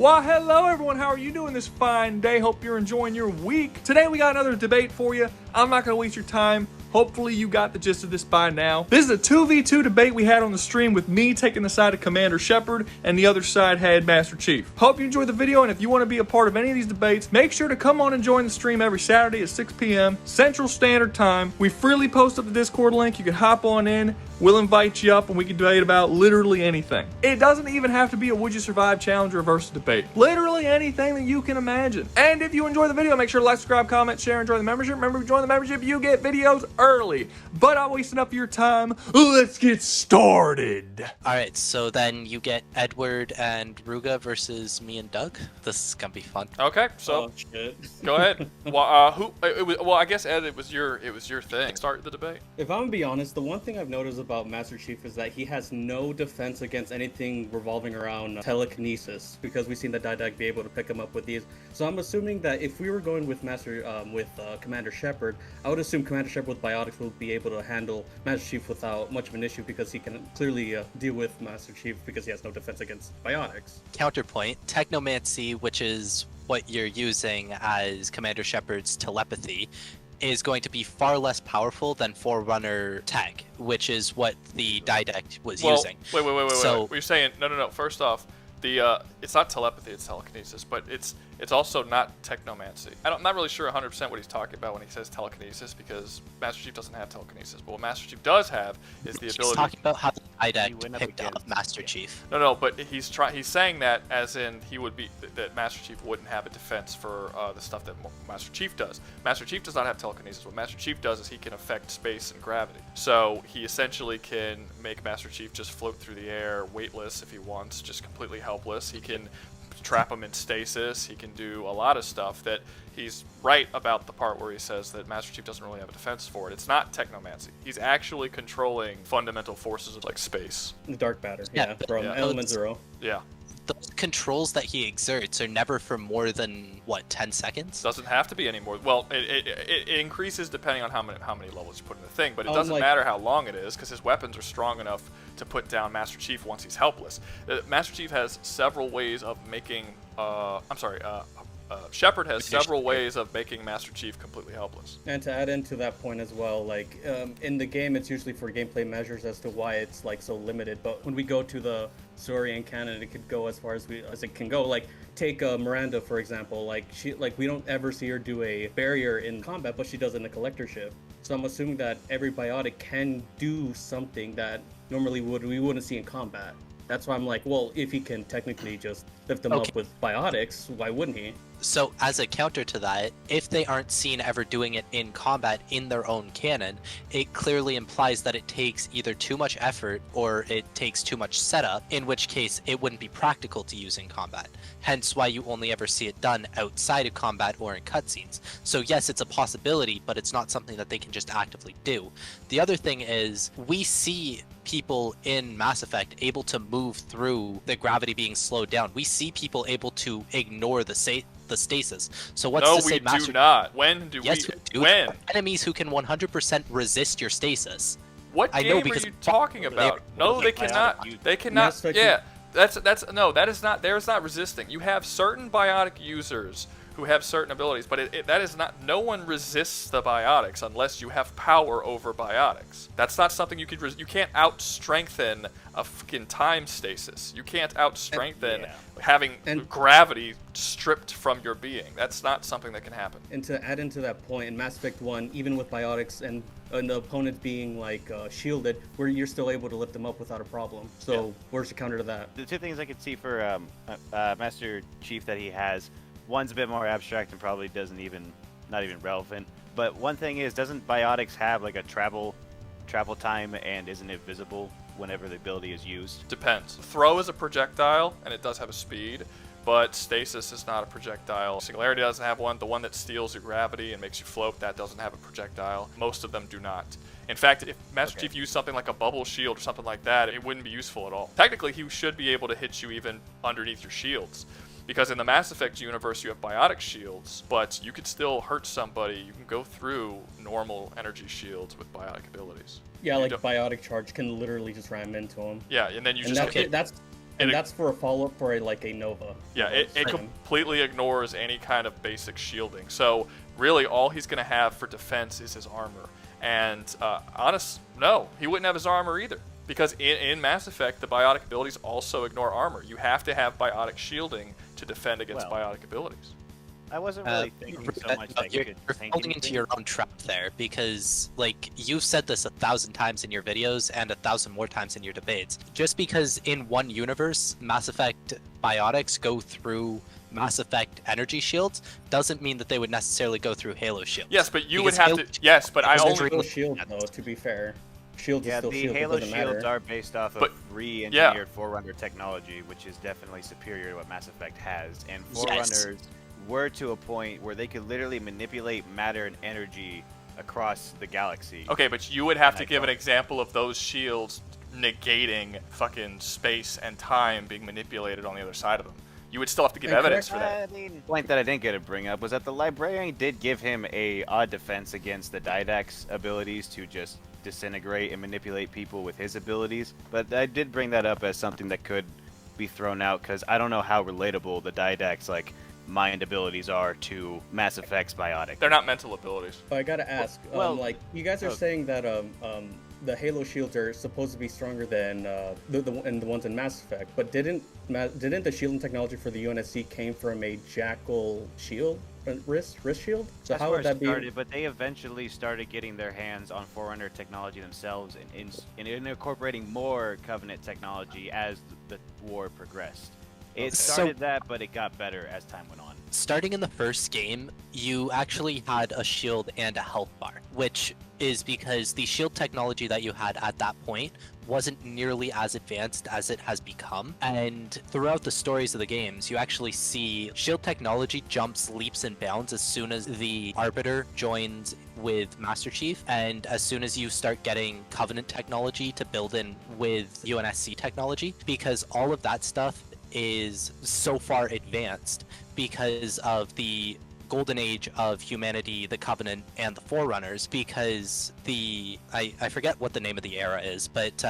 Well, hello everyone, how are you doing this fine day? Hope you're enjoying your week. Today we got another debate for you. I'm not gonna waste your time. Hopefully you got the gist of this by now. This is a 2v2 debate we had on the stream with me taking the side of Commander Shepard and the other side had Master Chief. Hope you enjoyed the video, and if you want to be a part of any of these debates, make sure to come on and join the stream every Saturday at 6 p.m. Central Standard Time. We freely post up the Discord link. You can hop on in. We'll invite you up and we can debate about literally anything. It doesn't even have to be a Would You Survive challenge or versus debate. Literally anything that you can imagine. And if you enjoy the video, make sure to like, subscribe, comment, share, and join the membership. Remember, if you join the membership, you get videos early. But I'll waste enough of your time. Let's get started. Alright, so then you get Edward and Rouga versus me and Doug. This is gonna be fun. Okay, so go ahead. Well, I guess Ed, it was your thing. Start the debate. If I'm gonna be honest, the one thing I've noticed about Master Chief is that he has no defense against anything revolving around telekinesis, because we've seen the Didact be able to pick him up with these. So I'm assuming that if we were going with Commander Shepard, I would assume Commander Shepard with Biotics will be able to handle Master Chief without much of an issue, because he can clearly deal with Master Chief because he has no defense against Biotics. Counterpoint, Technomancy, which is what you're using as Commander Shepard's telepathy, is going to be far less powerful than Forerunner Tech, which is what the Didact was using. Wait. You're saying no. First off, it's not telepathy, it's telekinesis, but it's also not technomancy. I'm not really sure 100% what he's talking about when he says telekinesis, because Master Chief doesn't have telekinesis. But what Master Chief does have is the ability. He's talking about how the Didact picked up Master Chief. No, but he's saying that as in that Master Chief wouldn't have a defense for the stuff that Master Chief does. Master Chief does not have telekinesis. What Master Chief does is he can affect space and gravity. So he essentially can make Master Chief just float through the air, weightless if he wants, just completely helpless. He can trap him in stasis. He can do a lot of stuff that he's right about the part where he says that Master Chief doesn't really have a defense for it. It's not technomancy. He's actually controlling fundamental forces of like space. The dark matter, from Element Zero. Yeah. Those controls that he exerts are never for more than, what, 10 seconds? Doesn't have to be anymore. Well, it increases depending on how many levels you put in the thing, but it doesn't matter how long it is, because his weapons are strong enough to put down Master Chief once he's helpless. Master Chief has several ways of making... Shepard has several ways of making Master Chief completely helpless. And to add into that point as well, like in the game, it's usually for gameplay measures as to why it's like so limited. But when we go to the Saurian canon, it could go as far as it can go. Like take Miranda for example. Like we don't ever see her do a barrier in combat, but she does it in a collector ship. So I'm assuming that every Biotic can do something that normally we wouldn't see in combat. That's why I'm like, well, if he can technically just lift them up with Biotics, why wouldn't he? So as a counter to that, if they aren't seen ever doing it in combat in their own canon, it clearly implies that it takes either too much effort or it takes too much setup, in which case it wouldn't be practical to use in combat. Hence why you only ever see it done outside of combat or in cutscenes. So yes, it's a possibility, but it's not something that they can just actively do. The other thing is, we see people in Mass Effect able to move through the gravity being slowed down. We see people able to ignore the stasis. So what's to say we do not. When do yes, we? We do. When? Enemies who can 100% resist your stasis. What game are you talking about? No, they cannot. They cannot. Yeah, that is not. There's not resisting. You have certain Biotic users who have certain abilities, but that is not. No one resists the Biotics unless you have power over Biotics. That's not something you could. You can't out-strengthen a fucking time stasis. You can't out-strengthen having gravity stripped from your being. That's not something that can happen. And to add into that point, in Mass Effect 1, even with Biotics and the opponent being like shielded, where you're still able to lift them up without a problem. So where's the counter to that? The two things I could see for Master Chief that he has, one's a bit more abstract and probably not even relevant. But one thing is, doesn't Biotics have like a travel time, and isn't it visible whenever the ability is used? Depends. Throw is a projectile, and it does have a speed, but stasis is not a projectile. Singularity doesn't have one. The one that steals your gravity and makes you float, that doesn't have a projectile. Most of them do not. In fact, if Master Chief used something like a bubble shield or something like that, it wouldn't be useful at all. Technically, he should be able to hit you even underneath your shields. Because in the Mass Effect universe, you have biotic shields, but you could still hurt somebody. You can go through normal energy shields with biotic abilities. Yeah, like biotic charge can literally just ram into him. Yeah, and then you and just... that's And that's for a follow-up for like a Nova. Yeah, it completely ignores any kind of basic shielding. So really, all he's going to have for defense is his armor. And no, he wouldn't have his armor either. Because in Mass Effect, the biotic abilities also ignore armor. You have to have biotic shielding to defend against biotic abilities. I wasn't really thinking so much that you could tank falling into your own trap there, because like you've said this 1,000 times in your videos and 1,000 more times in your debates. Just because in one universe Mass Effect biotics go through Mass Effect energy shields doesn't mean that they would necessarily go through Halo shields. Yes, but you would have to. Yes, but I only shield though. To be fair. Shields yeah, still the shield, Halo shields are based off of re-engineered Forerunner technology, which is definitely superior to what Mass Effect has. And Forerunners were to a point where they could literally manipulate matter and energy across the galaxy. Okay, but you would have to give an example of those shields negating fucking space and time being manipulated on the other side of them. You would still have to give evidence for that. I mean, the point that I didn't get to bring up was that the Librarian did give him a odd defense against the Didact's abilities to just disintegrate and manipulate people with his abilities. But I did bring that up as something that could be thrown out because I don't know how relatable the Didact's like mind abilities are to Mass Effect's biotic. They're not mental abilities. But I gotta ask, like you guys are saying that the Halo shields are supposed to be stronger than the ones in Mass Effect, but didn't the shielding technology for the UNSC came from a Jackal shield, wrist shield? So That's how would that started, be? But they eventually started getting their hands on Forerunner technology themselves and incorporating more Covenant technology as the war progressed. It started that, but it got better as time went on. Starting in the first game, you actually had a shield and a health bar, which is because the shield technology that you had at that point wasn't nearly as advanced as it has become. And throughout the stories of the games, you actually see shield technology jumps leaps and bounds as soon as the Arbiter joins with Master Chief, and as soon as you start getting Covenant technology to build in with UNSC technology, because all of that stuff is so far advanced because of the golden age of humanity, the Covenant, and the Forerunners, because I forget what the name of the era is, but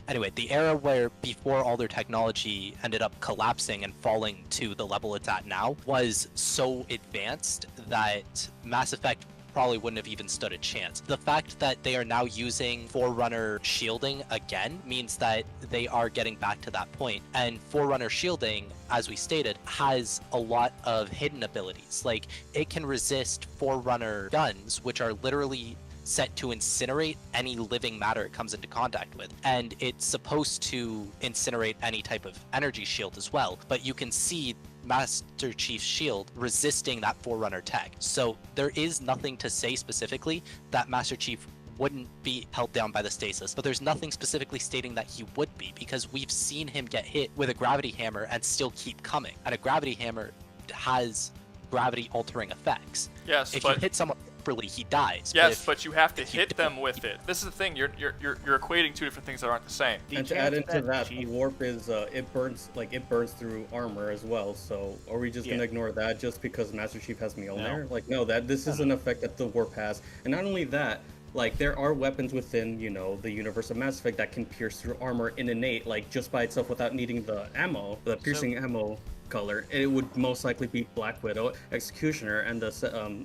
anyway, the era where before all their technology ended up collapsing and falling to the level it's at now was so advanced that Mass Effect probably wouldn't have even stood a chance. The fact that they are now using Forerunner shielding again means that they are getting back to that point. And Forerunner shielding, as we stated, has a lot of hidden abilities. Like, it can resist Forerunner guns, which are literally set to incinerate any living matter it comes into contact with. And it's supposed to incinerate any type of energy shield as well. But you can see Master Chief's shield resisting that Forerunner tech. So there is nothing to say specifically that Master Chief wouldn't be held down by the stasis, but there's nothing specifically stating that he would be, because we've seen him get hit with a gravity hammer and still keep coming. And a gravity hammer has gravity altering effects. Yes, if but you hit someone properly, he dies. Yes, but you have to hit them with it. This is the thing. You're equating two different things that aren't the same. And to add into that, the warp is it burns through armor as well. So are we just gonna ignore that just because Master Chief has Mjolnir? Like, no, this is an effect that the warp has. And not only that, like, there are weapons within, the universe of Mass Effect that can pierce through armor in innate, like, just by itself without needing the ammo, the piercing ammo color. It would most likely be Black Widow, Executioner, and the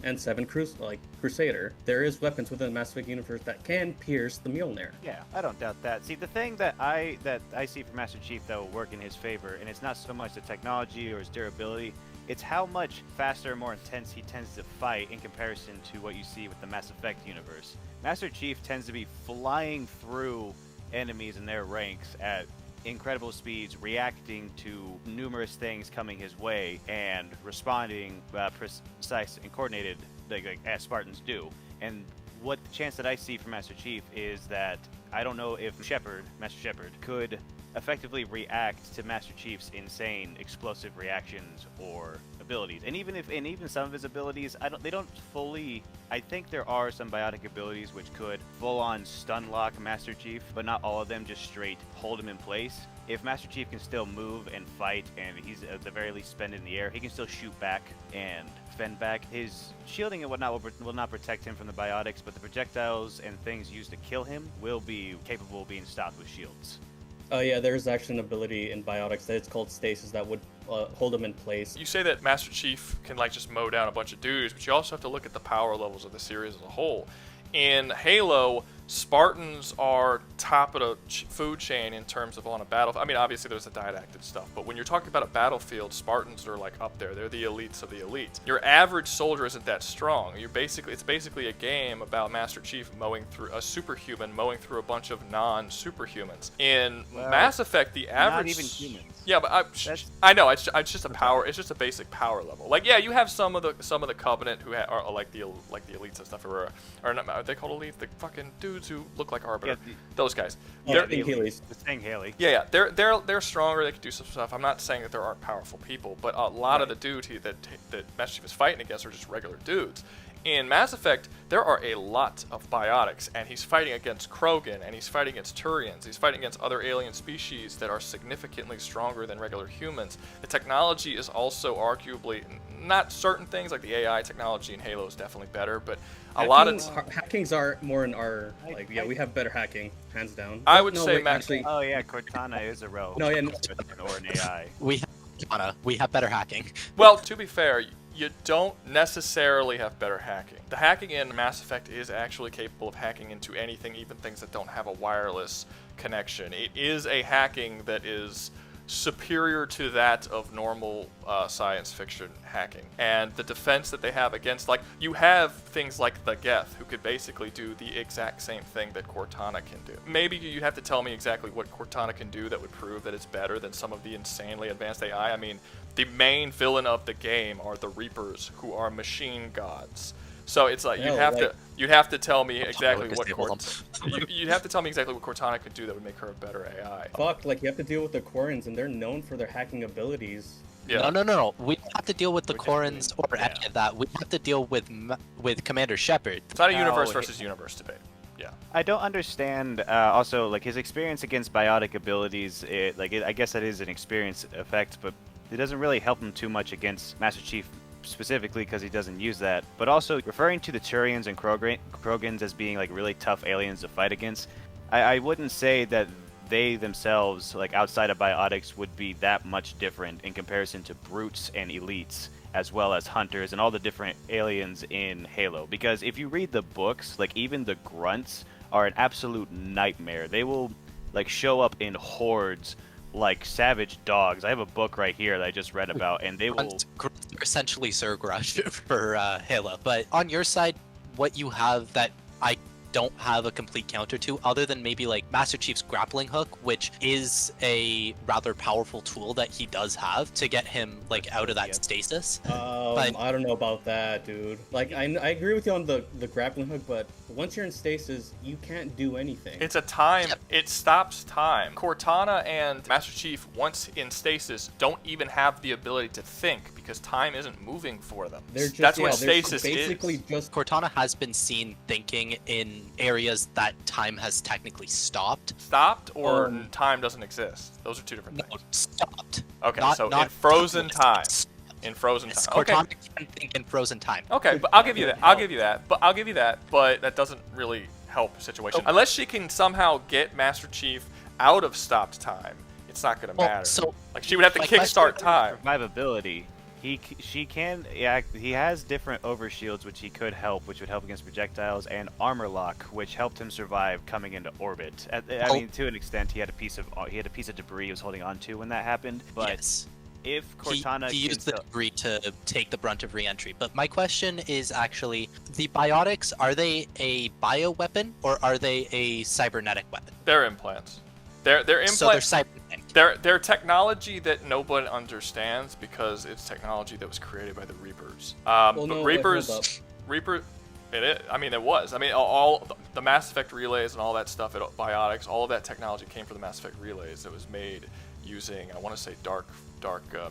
N7 Crusader. There is weapons within the Mass Effect universe that can pierce the Mjolnir. Yeah, I don't doubt that. See, the thing that I see for Master Chief that will work in his favor, and it's not so much the technology or his durability, it's how much faster and more intense he tends to fight in comparison to what you see with the Mass Effect universe. Master Chief tends to be flying through enemies in their ranks at incredible speeds, reacting to numerous things coming his way, and responding precise and coordinated like as Spartans do. And what the chance that I see for Master Chief is that I don't know if Master Shepard, could effectively react to Master Chief's insane explosive reactions or abilities. And even some of his abilities, they don't fully. I think there are some biotic abilities which could full-on stun lock Master Chief, but not all of them just straight hold him in place. If Master Chief can still move and fight, and he's at the very least spend in the air, he can still shoot back and fend back. His shielding and whatnot will not protect him from the biotics, but the projectiles and things used to kill him will be capable of being stopped with shields. Yeah, there's actually an ability in Biotics that it's called Stasis that would hold them in place. You say that Master Chief can like just mow down a bunch of dudes, but you also have to look at the power levels of the series as a whole. In Halo, Spartans are top of the food chain in terms of on a battlefield. I mean, obviously there's the didactic stuff, but when you're talking about a battlefield, Spartans are like up there. They're the elites of the elites. Your average soldier isn't that strong. It's basically a game about Master Chief mowing through a superhuman, mowing through a bunch of non-superhumans. In Mass Effect, the average not even humans. Yeah, but I know it's just a power. It's just a basic power level. Like, yeah, you have some of the Covenant who are like the elites and stuff, or not, are they called elites? The fucking dudes who look like Arbiter. Yeah, those guys. Yeah, They're Haley's. The thing Haley. yeah, they're stronger. They can do some stuff. I'm not saying that there aren't powerful people, but a lot of the dudes that Master Chief is fighting against are just regular dudes. In Mass Effect, there are a lot of biotics, and he's fighting against Krogan, and he's fighting against Turians, he's fighting against other alien species that are significantly stronger than regular humans. The technology is also arguably, not certain things, like the AI technology in Halo is definitely better, but a lot of... Hackings are more in our, like, yeah, we have better hacking, hands down. I would say, wait, actually, Oh yeah, Cortana is a rogue. No, yeah, Or an AI. We have better hacking. Well, to be fair, you don't necessarily have better hacking. The hacking in Mass Effect is actually capable of hacking into anything, even things that don't have a wireless connection. It is a hacking that is superior to that of normal science fiction hacking. And the defense that they have against, like, you have things like the Geth, who could basically do the exact same thing that Cortana can do. Maybe you'd have to tell me exactly what Cortana can do that would prove that it's better than some of the insanely advanced AI. I mean, the main villain of the game are the Reapers, who are machine gods. So it's like you'd have to tell me exactly what you'd have to tell me exactly what Cortana could do that would make her a better AI. Fuck, like you have to deal with the Quarians, and they're known for their hacking abilities. Yeah. No. We don't have to deal with the Corins or any of that. We have to deal with Commander Shepard. It's not a universe versus universe debate. Yeah. I don't understand. Also, like his experience against biotic abilities. I guess that is an experience effect, but it doesn't really help him too much against Master Chief specifically because he doesn't use that. But also referring to the Turians and Krogans as being like really tough aliens to fight against, I wouldn't say that they themselves, like outside of biotics, would be that much different in comparison to brutes and elites, as well as hunters and all the different aliens in Halo. Because if you read the books, like even the grunts are an absolute nightmare. They will like show up in hordes like savage dogs. I have a book right here that I just read about, and they will essentially Zergrush for Halo. But on your side, what you have that I don't have a complete counter to, other than maybe like Master Chief's grappling hook, which is a rather powerful tool that he does have to get him like out of that stasis. I don't know about that, dude. Like I agree with you on the grappling hook, but once you're in stasis, you can't do anything. It's a time. It stops time. Cortana and Master Chief, once in stasis, don't even have the ability to think because time isn't moving for them. That's what stasis basically is. Just Cortana has been seen thinking in areas that time has technically stopped. Stopped or time doesn't exist? Those are two different things. No, stopped. Okay, Not in frozen time. In frozen Yes, time. Okay. Cortana can think in frozen time. Okay, but I'll give you that. I'll give you that. But that doesn't really help the situation. Unless she can somehow get Master Chief out of stopped time, it's not going to matter. So, like she would have to kickstart time. survivability. He has different overshields which he could help, which would help against projectiles, and armor lock, which helped him survive coming into orbit. I mean, to an extent, he had a piece of debris he was holding on to when that happened. But yes. if Cortana he used the debris to take the brunt of re-entry. But my question is actually, the biotics, are they a bioweapon or are they a cybernetic weapon? They're implants. They're implants. So they're cybernetic. They're technology that nobody understands because it's technology that was created by the Reapers. Reaper. It was. I mean, all the Mass Effect relays and all that stuff at Biotics, all of that technology came from the Mass Effect relays that was made using, I want to say dark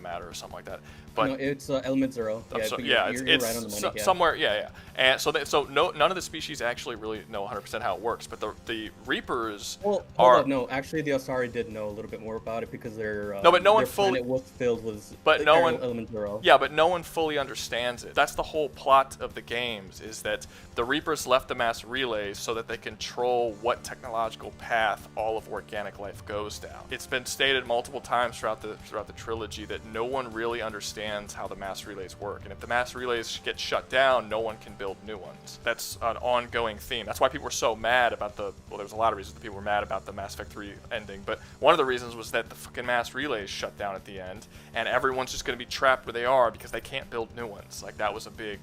matter or something like that. But no, it's Element Zero. I'm Yeah, so- but yeah, you're right on the money. Yeah. somewhere, yeah. And so none of the species actually really know 100% how it works, but the Reapers Well, are hold up, no. Actually, the Asari did know a little bit more about it because their No, but no one their fully- planet was filled with but no one- Element Zero. Yeah, but no one fully understands it. That's the whole plot of the games, is that the Reapers left the mass relays so that they control what technological path all of organic life goes down. It's been stated multiple times throughout the trilogy that no one really understands how the mass relays work, and if the mass relays get shut down, no one can build new ones. That's an ongoing theme. That's why people were so mad about there's a lot of reasons that people were mad about the Mass Effect 3 ending, but one of the reasons was that the fucking mass relays shut down at the end, and everyone's just going to be trapped where they are because they can't build new ones. Like, that was a big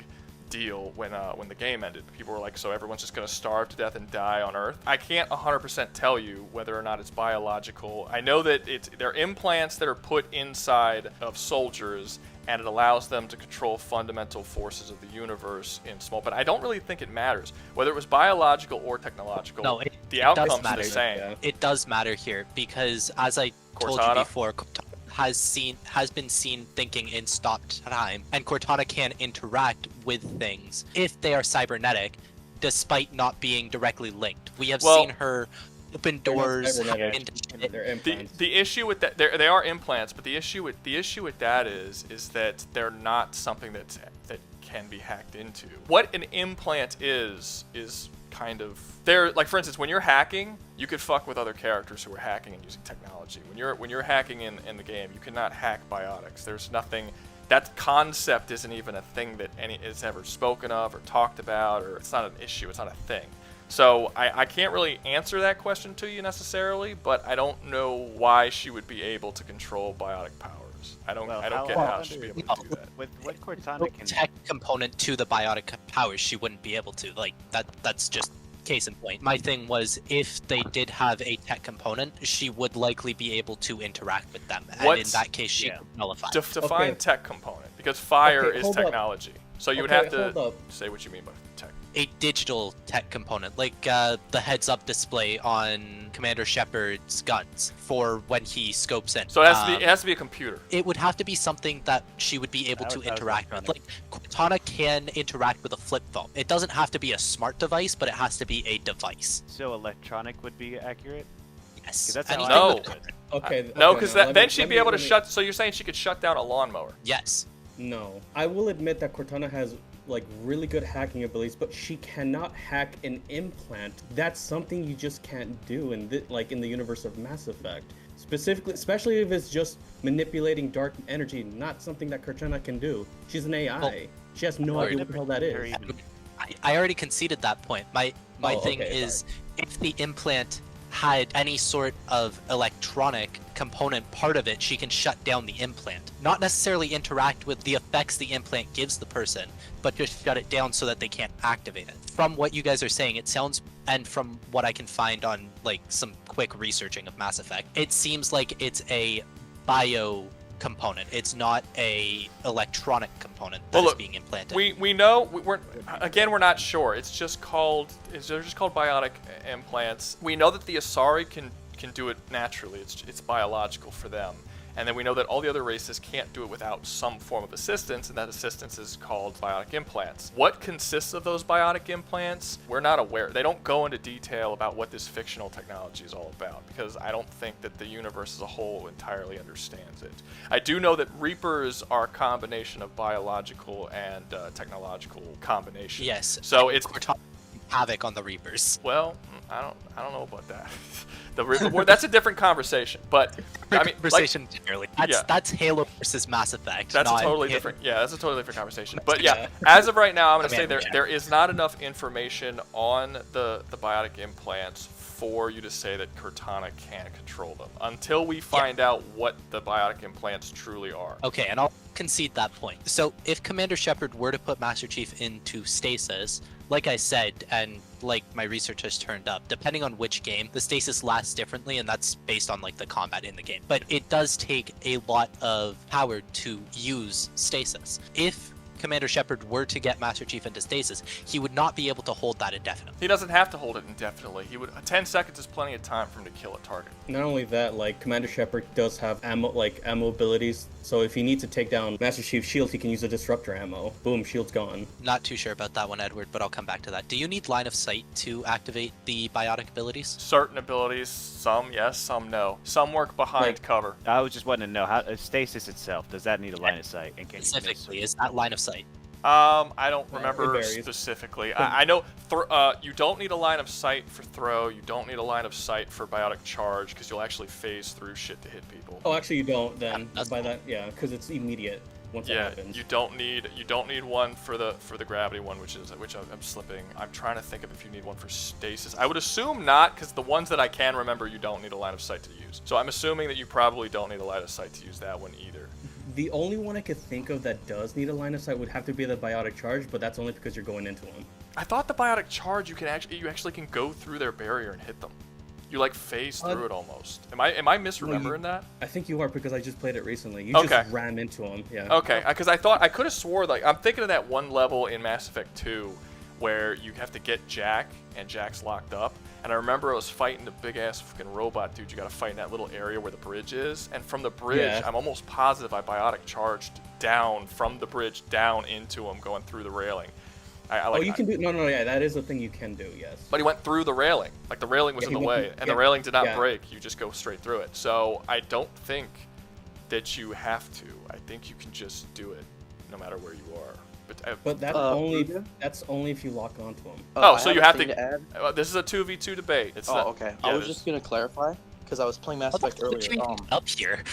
deal when the game ended. People were like, so everyone's just going to starve to death and die on Earth? I can't 100% tell you whether or not it's biological. I know that they're implants that are put inside of soldiers, and it allows them to control fundamental forces of the universe in small, but I don't really think it matters. Whether it was biological or technological, No, the it outcome's does matter. the same. Yeah. It does matter here because, as I told Cortana? you before, Cortana has been seen thinking in stop time, and Cortana can interact with things if they are cybernetic, despite not being directly linked. We have Well, seen her open They're not doors. cybernetic, into- they're implants. The issue with that, they are implants, but the issue with that is that they're not something that can be hacked into. What an implant is kind of, they're like, for instance, when you're hacking, you could fuck with other characters who are hacking and using technology. When you're hacking in the game, you cannot hack Biotics. There's nothing. That concept isn't even a thing that is ever spoken of or talked about, or it's not an issue. It's not a thing. So I can't really answer that question to you necessarily, but I don't know why she would be able to control biotic powers. I don't get how she'd be able to do that. With what Cortana can tech component to the biotic powers, she wouldn't be able to. Like that's just case in point. My thing was, if they did have a tech component, she would likely be able to interact with them, and in that case, she would nullify. Define tech component, because fire Okay, is hold up. technology. So you would Okay, have to hold up. say what you mean by tech. A digital tech component, like the heads-up display on Commander Shepard's guns for when he scopes in. So it has to be a computer. It would have to be something that she would be able to interact with. Like, Cortana can interact with a flip phone. It doesn't have to be a smart device, but it has to be a device. So electronic would be accurate? Yes. 'Cause that's how Anything No. with current. Okay. No, okay, because now let then me- she'd let be me- able to let me- shut. So you're saying she could shut down a lawnmower? Yes. No, I will admit that Cortana has like really good hacking abilities, but she cannot hack an implant. That's something you just can't do in the universe of Mass Effect. Specifically, especially if it's just manipulating dark energy, not something that Cortana can do. She's an AI. Well, she has no idea what the hell that is. I already conceded that point. My Oh, thing okay, is, if the implant had any sort of electronic component part of it, she can shut down the implant. Not necessarily interact with the effects the implant gives the person, but just shut it down so that they can't activate it. From what you guys are saying, it sounds, and from what I can find on like some quick researching of Mass Effect, it seems like it's a bio component. It's not a electronic component that is being implanted. We know we're not sure. It's just called biotic implants. We know that the Asari can do it naturally. It's biological for them. And then we know that all the other races can't do it without some form of assistance, and that assistance is called biotic implants. What consists of those biotic implants? We're not aware. They don't go into detail about what this fictional technology is all about, because I don't think that the universe as a whole entirely understands it. I do know that Reapers are a combination of biological and technological combination. Yes. So it's Cortana havoc on the Reapers. well, I don't know about that. The Reaper War, that's a different conversation. But I mean, Conversation generally. That's Halo versus Mass Effect. that's a not totally Halo. different. Yeah, that's a totally different conversation. But yeah, as of right now, I'm going to say there is not enough information on the biotic implants for you to say that Cortana can control them until we find out what the biotic implants truly are. Okay, and I'll concede that point. So if Commander Shepard were to put Master Chief into stasis, like I said, and like my research has turned up, depending on which game, the stasis lasts differently, and that's based on like the combat in the game. But it does take a lot of power to use stasis. If Commander Shepard were to get Master Chief into stasis, he would not be able to hold that indefinitely. He doesn't have to hold it indefinitely. 10 seconds is plenty of time for him to kill a target. Not only that, like Commander Shepard does have ammo abilities, so if he needs to take down Master Chief's shield, he can use a disruptor ammo. Boom, shield's gone. Not too sure about that one, Edward, but I'll come back to that. Do you need line of sight to activate the biotic abilities? Certain abilities, some yes, some no. Some work behind cover. I was just wanting to know how stasis itself, does that need a line of sight? And can Specifically, is that line of sight? I don't remember varies. specifically. I know you don't need a line of sight for throw. You don't need a line of sight for biotic charge because you'll actually phase through shit to hit people. Oh, actually, you don't then. That's By cool. that, yeah, because it's immediate once that happens. You don't need one for the gravity one, which I'm slipping. I'm trying to think of if you need one for stasis. I would assume not, because the ones that I can remember, you don't need a line of sight to use. So I'm assuming that you probably don't need a line of sight to use that one either. The only one I could think of that does need a line of sight would have to be the biotic charge, but that's only because you're going into them. I thought the biotic charge you actually can go through their barrier and hit them. You like phase through it almost. Am I misremembering that? I think you are, because I just played it recently. You Okay. just ram into them. Yeah. Okay, because I could have swore, like, I'm thinking of that one level in Mass Effect 2 where you have to get Jack and Jack's locked up. And I remember I was fighting the big ass fucking robot dude you gotta fight in that little area where the bridge is. And from the bridge, Yeah. I'm almost positive I biotic charged down from the bridge down into him going through the railing. You can do yeah, that is a thing you can do, yes. But he went through the railing. Like, the railing was Yeah, in he the went way, through- and the yeah, railing did not yeah. break. You just go straight through it. So I don't think that you have to. I think you can just do it no matter where you are. But that's only if you lock onto them. So you have to add. this is a 2v2 debate. Okay. I was just gonna clarify because I was playing Mass Effect earlier. Up here.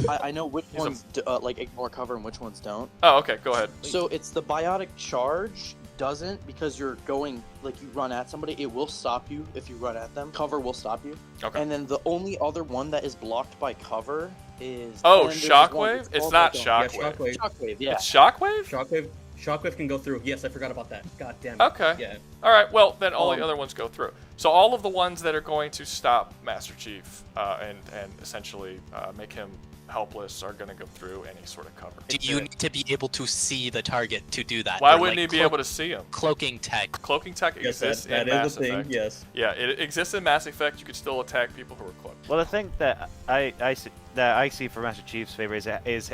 I know which ones ignore cover and which ones don't. Oh, okay. Go ahead. So it's the biotic charge doesn't, because you're going, like, you run at somebody, it will stop you if you run at them. Cover will stop you. Okay. And then the only other one that is blocked by cover is... Oh, and there's one Shockwave? that's It's also not don't- Shockwave. Shockwave. Shockwave, yeah. It's Shockwave? Shockwave can go through. Yes, I forgot about that. God damn it. Okay. Yeah. All right. Well, then all the other ones go through. So all of the ones that are going to stop Master Chief and essentially make him helpless are going to go through any sort of cover. Do you need to be able to see the target to do that? Why Or, wouldn't like, he be able to see him? Cloaking tech. Cloaking tech Yes, exists that in Mass is a thing. Effect. Yes. Yeah, it exists in Mass Effect. You could still attack people who are cloaked. Well, the thing that I see for Master Chief's favor is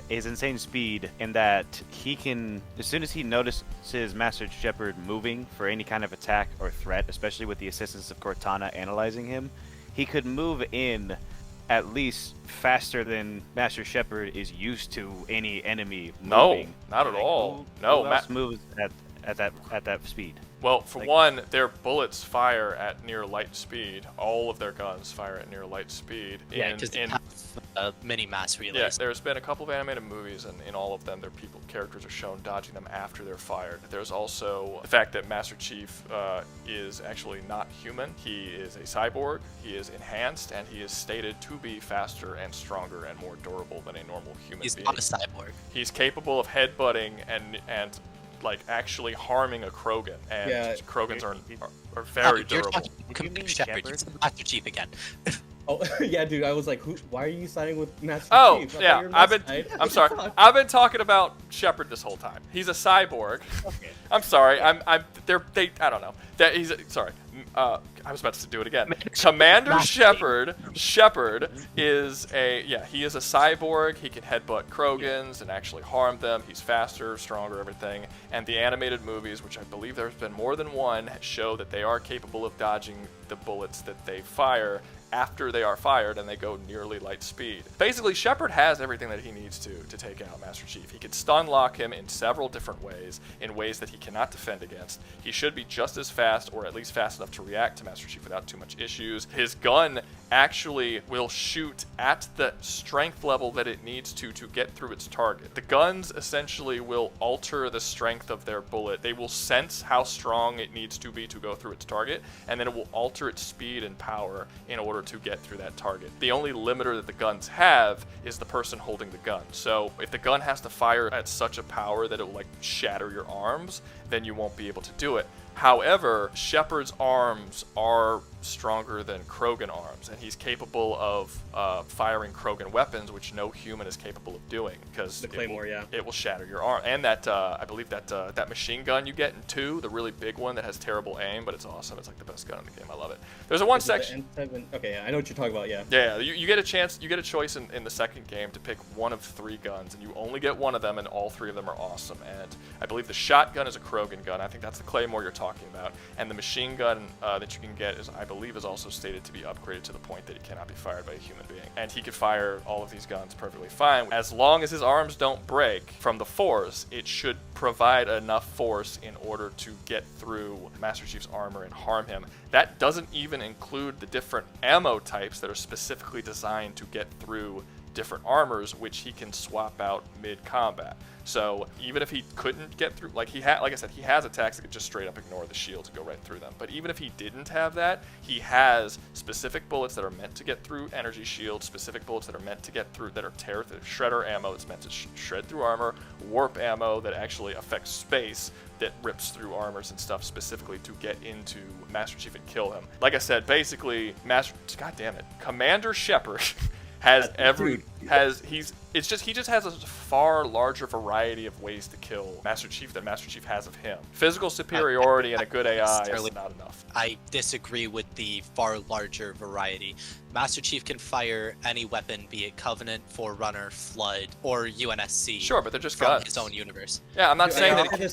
his insane speed, in that he can, as soon as he notices Master Shepard moving for any kind of attack or threat, especially with the assistance of Cortana analyzing him, he could move in at least faster than Master Shepard is used to any enemy moving. No, not at all. Who No, else moves at that speed? Well, for one, their bullets fire at near light speed. All of their guns fire at near light speed. Yeah, because they have mini mass relays. Yeah, there's been a couple of animated movies, and in all of them, characters are shown dodging them after they're fired. There's also the fact that Master Chief is actually not human. He is a cyborg. He is enhanced, and he is stated to be faster and stronger and more durable than a normal human He's being. not a cyborg. He's capable of headbutting and like actually harming a Krogan, and Yeah. Krogans are very You're durable. talking you Commander mean Shepard. Shepard? You said Master Chief again. Oh, yeah, dude. I was like, why are you siding with Master Oh, Chief? I thought yeah, you were I'm my sorry. side. I've been talking about Shepard this whole time. He's a cyborg. Okay. I'm sorry. I don't know. That sorry. I was about to do it again. Commander Shepard is he is a cyborg. He can headbutt Krogans and actually harm them. He's faster, stronger, everything. And the animated movies, which I believe there's been more than one, show that they are capable of dodging the bullets that they fire after they are fired, and they go nearly light speed. Basically, Shepard has everything that he needs to take out Master Chief. He can stun lock him in several different ways, in ways that he cannot defend against. He should be just as fast, or at least fast enough to react to Master Chief without too much issues. His gun actually will shoot at the strength level that it needs to get through its target. The guns essentially will alter the strength of their bullet. They will sense how strong it needs to be to go through its target, and then it will alter its speed and power in order to get through that target. The only limiter that the guns have is the person holding the gun. So if the gun has to fire at such a power that it will like shatter your arms, then you won't be able to do it. However, Shepard's arms are stronger than Krogan arms, and he's capable of firing Krogan weapons, which no human is capable of doing, because The Claymore, it will shatter your arm. And that I believe that machine gun you get in 2, the really big one that has terrible aim, but it's awesome. It's like the best gun in the game. I love it. There's a one section. Okay, yeah, I know what you're talking about. Yeah. Yeah, you get a chance. You get a choice in the second game to pick one of 3 guns, and you only get one of them, and all 3 of them are awesome. And I believe the shotgun is a Krogan gun. I think that's the Claymore you're talking about. And the machine gun that you can get is, I believe, is also stated to be upgraded to the point that it cannot be fired by a human being. And he could fire all of these guns perfectly fine. As long as his arms don't break from the force, it should provide enough force in order to get through Master Chief's armor and harm him. That doesn't even include the different ammo types that are specifically designed to get through different armors, which he can swap out mid-combat. So even if he couldn't get through, like I said, he has attacks that could just straight up ignore the shields and go right through them. But even if he didn't have that, he has specific bullets that are meant to get through energy shields, specific bullets that are meant to get through, that are shredder ammo that's meant to shred through armor, warp ammo that actually affects space, that rips through armors and stuff specifically to get into Master Chief and kill him. Like I said, basically, God damn it, Commander Shepard he just has a far larger variety of ways to kill Master Chief than Master Chief has of him. Physical superiority and a good AI is not enough. I disagree with the far larger variety. Master Chief can fire any weapon, be it Covenant, Forerunner, Flood, or UNSC. Sure, but they're just from guns. his own universe. Yeah, I'm not saying that. I could say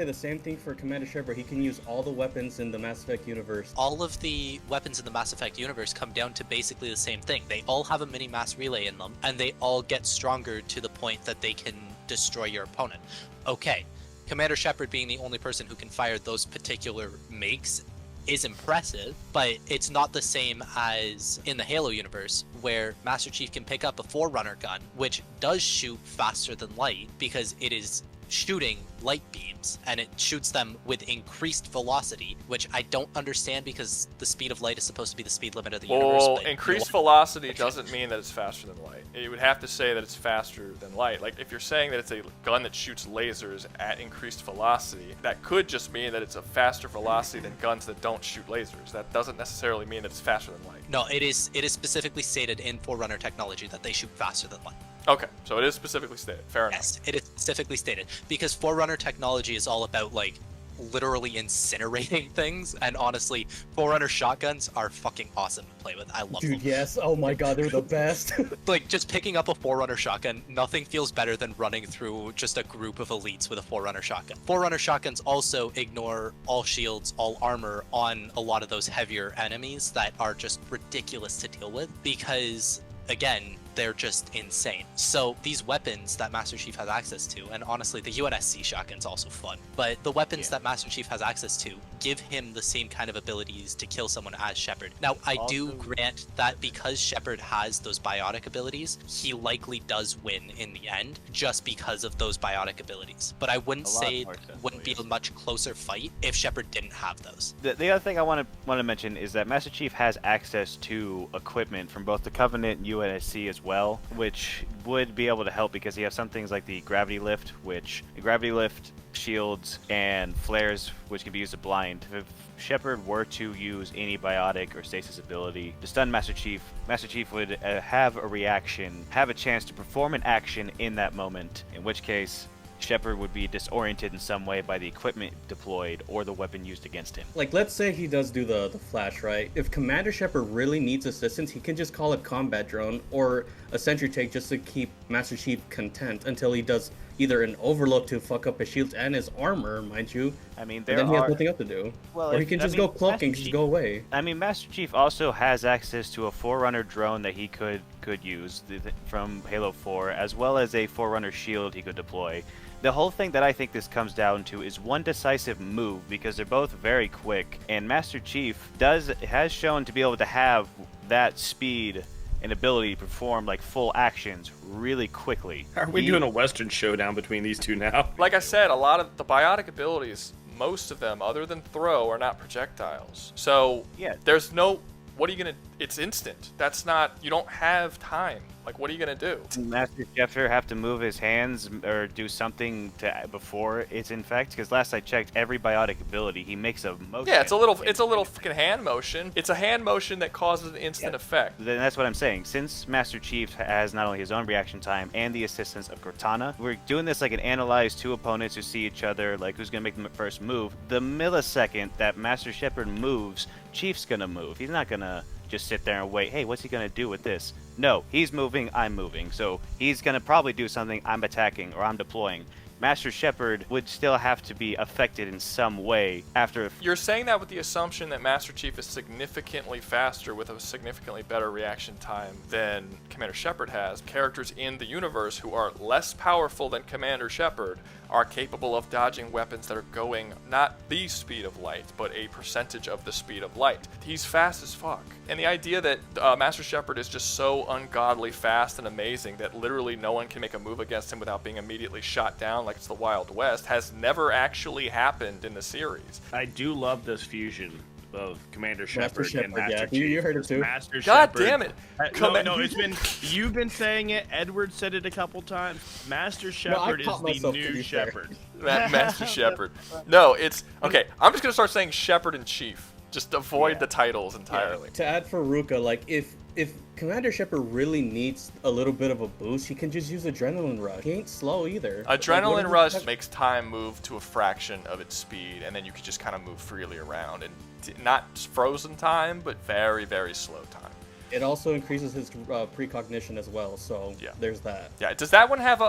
the same thing for Commander Shepard. He can use all the weapons in the Mass Effect universe. All of the weapons in the Mass Effect universe come down to basically the same thing. They all have a mini mass relay in them, and they all get stronger to the point that they can destroy your opponent. Okay, Commander Shepard being the only person who can fire those particular makes is impressive, but it's not the same as in the Halo universe, where Master Chief can pick up a Forerunner gun, which does shoot faster than light because it is shooting light beams, and it shoots them with increased velocity, which I don't understand because the speed of light is supposed to be the speed limit of the universe. Well, increased velocity doesn't mean that it's faster than light. You would have to say that it's faster than light. Like, if you're saying that it's a gun that shoots lasers at increased velocity, that could just mean that it's a faster velocity than guns that don't shoot lasers. That doesn't necessarily mean that it's faster than light. No, it is specifically stated in Forerunner technology that they shoot faster than light. Okay, so it is specifically stated. Fair enough. Yes, it is specifically stated because Forerunner technology is all about like literally incinerating things, and honestly, Forerunner shotguns are fucking awesome to play with. I love them. Dude, yes. Oh my god, they're the best. Like, just picking up a Forerunner shotgun, nothing feels better than running through just a group of elites with a Forerunner shotgun. Forerunner shotguns also ignore all shields, all armor on a lot of those heavier enemies that are just ridiculous to deal with because, again, they're just insane. So these weapons that Master Chief has access to, and honestly the UNSC shotgun's also fun, but the weapons that Master Chief has access to give him the same kind of abilities to kill someone as Shepard. Now, I do grant that because Shepard has those biotic abilities, he likely does win in the end just because of those biotic abilities. But I wouldn't say it wouldn't be a much closer fight if Shepard didn't have those. The other thing I want to mention is that Master Chief has access to equipment from both the Covenant and UNSC as well, which would be able to help because he has some things like the gravity lift, which the gravity lift shields and flares, which can be used to blind. If Shepard were to use any biotic or stasis ability to stun Master Chief would have a reaction, have a chance to perform an action in that moment, in which case Shepard would be disoriented in some way by the equipment deployed or the weapon used against him. Like, let's say he does do the flash, right? If Commander Shepard really needs assistance, he can just call a combat drone or a sentry take just to keep Master Chief content until he does either an overload to fuck up his shields and his armor, mind you. I mean, then he has nothing else to do. Well, or he can just go cloak and just go away. I mean, Master Chief also has access to a Forerunner drone that he could use from Halo 4, as well as a Forerunner shield he could deploy. The whole thing that I think this comes down to is one decisive move, because they're both very quick, and Master Chief has shown to be able to have that speed and ability to perform like full actions really quickly. Are we doing a Western showdown between these two now? Like I said, a lot of the biotic abilities, most of them, other than throw, are not projectiles. So yeah, there's no, what are you gonna, it's instant. That's not, you don't have time. Like, what are you gonna do? Does Master Shepard have to move his hands or do something before it's infect? Because last I checked, every biotic ability he makes a motion. Yeah, it's a little fucking hand motion. It's a hand motion that causes an instant effect. Then that's what I'm saying. Since Master Chief has not only his own reaction time and the assistance of Cortana, we're doing this like an analyze two opponents who see each other, like who's gonna make the first move. The millisecond that Master Shepard moves, Chief's gonna move. He's not gonna just sit there and wait, hey, what's he gonna do with this? No, he's moving, I'm moving. So he's gonna probably do something, I'm attacking or I'm deploying. Master Shepard would still have to be affected in some way after. You're saying that with the assumption that Master Chief is significantly faster with a significantly better reaction time than Commander Shepard has. Characters in the universe who are less powerful than Commander Shepard are capable of dodging weapons that are going not the speed of light, but a percentage of the speed of light. He's fast as fuck. And the idea that Master Shepard is just so ungodly fast and amazing that literally no one can make a move against him without being immediately shot down like it's the Wild West has never actually happened in the series. I do love this fusion of Commander Shepard and Master Chief. You heard it too. Master God Shepard. damn it! No, it's been you've been saying it. Edward said it a couple times. Master Shepard is the new Shepard. Master Shepard. No, it's okay. I'm just gonna start saying Shepard and Chief. Just avoid the titles entirely. To add for Rouga, like if Commander Shepard really needs a little bit of a boost, he can just use Adrenaline Rush. He ain't slow either. Adrenaline Rush makes time move to a fraction of its speed, and then you can just kind of move freely around. And not frozen time, but very, very slow time. It also increases his precognition as well, so there's that. Yeah. Does that one have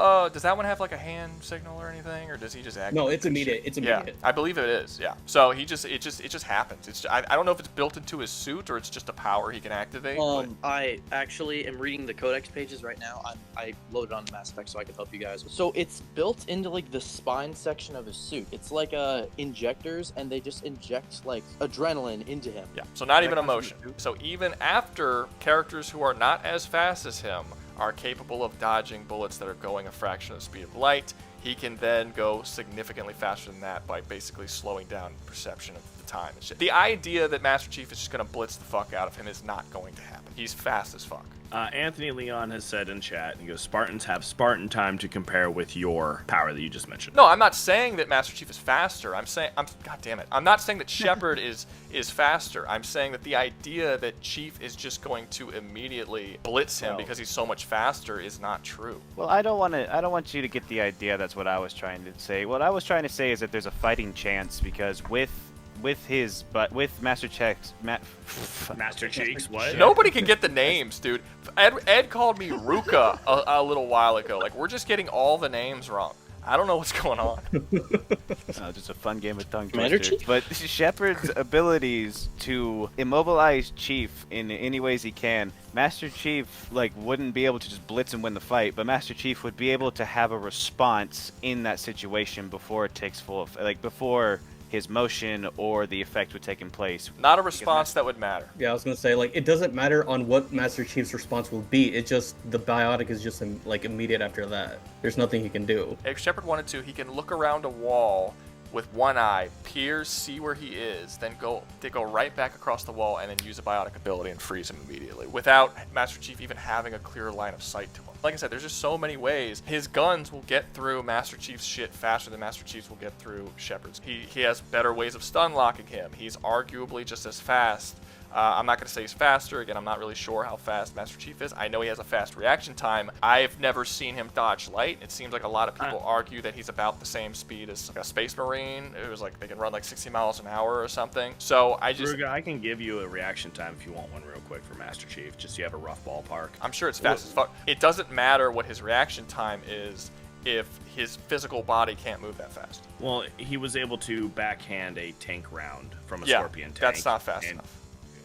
like a hand signal or anything, or does he just activate? No, it's immediate. It's immediate. Yeah, I believe it is. Yeah. So it just happens. I don't know if it's built into his suit or it's just a power he can activate. I actually am reading the codex pages right now. I loaded on Mass Effect so I could help you guys. So it's built into like the spine section of his suit. It's like injectors, and they just inject like adrenaline into him. Yeah. So not even emotion. So even after characters who are not as fast as him are capable of dodging bullets that are going a fraction of the speed of light, he can then go significantly faster than that by basically slowing down perception of the time and shit. The idea that Master Chief is just going to blitz the fuck out of him is not going to happen. He's fast as fuck. Anthony Leon has said in chat, he goes, Spartans have Spartan time to compare with your power that you just mentioned. No, I'm not saying that Master Chief is faster. God damn it. I'm not saying that Shepard is faster. I'm saying that the idea that Chief is just going to immediately blitz him because he's so much faster is not true. Well, I don't want you to get the idea that's what I was trying to say. What I was trying to say is that there's a fighting chance because with Master Chief's Master Cheeks, what? Nobody can get the names, dude. Ed called me Rouga a little while ago. Like, we're just getting all the names wrong. I don't know what's going on. Just a fun game of tongue Commander twister. Chief? But Shepard's abilities to immobilize Chief in any ways he can, Master Chief wouldn't be able to just blitz and win the fight, but Master Chief would be able to have a response in that situation before it takes full effect, before his motion or the effect would take in place. Not a response that would matter. Yeah, I was gonna say, it doesn't matter on what Master Chief's response will be. It just, the biotic is just immediate after that. There's nothing he can do. If Shepard wanted to, he can look around a wall with one eye, peer, see where he is, then go right back across the wall and then use a biotic ability and freeze him immediately without Master Chief even having a clear line of sight to him. Like I said, there's just so many ways. His guns will get through Master Chief's shit faster than Master Chief's will get through Shepard's. He has better ways of stun locking him. He's arguably just as fast. I'm not going to say he's faster. Again, I'm not really sure how fast Master Chief is. I know he has a fast reaction time. I've never seen him dodge light. It seems like a lot of people argue that he's about the same speed as a Space Marine. It was they can run 60 miles an hour or something. So Rouga, I can give you a reaction time if you want one real quick for Master Chief, just so you have a rough ballpark. I'm sure it's fast as fuck. It doesn't matter what his reaction time is if his physical body can't move that fast. Well, he was able to backhand a tank round from a Scorpion tank. That's not fast enough.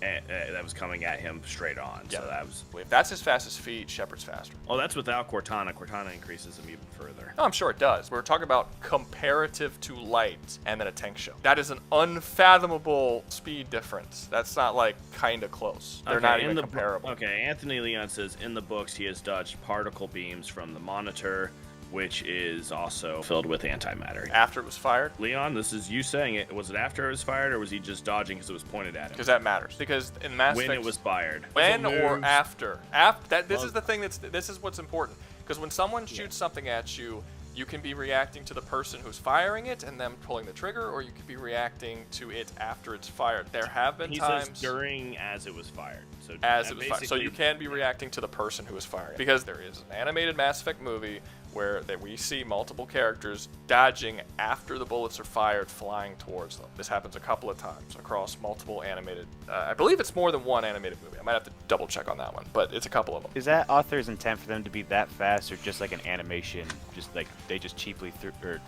That was coming at him straight on. Yeah. So that was. If that's his fastest feet, Shepard's faster. Oh, that's without Cortana. Cortana increases him even further. No, I'm sure it does. We're talking about comparative to light and then a tank show. That is an unfathomable speed difference. That's not kind of close. They're not even comparable. Okay, Anthony Leon says in the books he has dodged particle beams from the Monitor, which is also filled with antimatter. After it was fired? Leon, this is you saying it. Was it after it was fired, or was he just dodging because it was pointed at him? Because that matters. Because in Mass When Effect, it was fired. when or moves. after. This is the thing this is what's important. Because when someone shoots something at you, you can be reacting to the person who's firing it and them pulling the trigger, or you could be reacting to it after it's fired. There have been times says during as it was fired. So as it was fired. So you can be reacting to the person who is firing it. Because there is an animated Mass Effect movie where we see multiple characters dodging after the bullets are fired, flying towards them. This happens a couple of times across multiple animated. I believe it's more than one animated movie. I might have to double check on that one, but it's a couple of them. Is that author's intent for them to be that fast, or just like an animation? Just like they just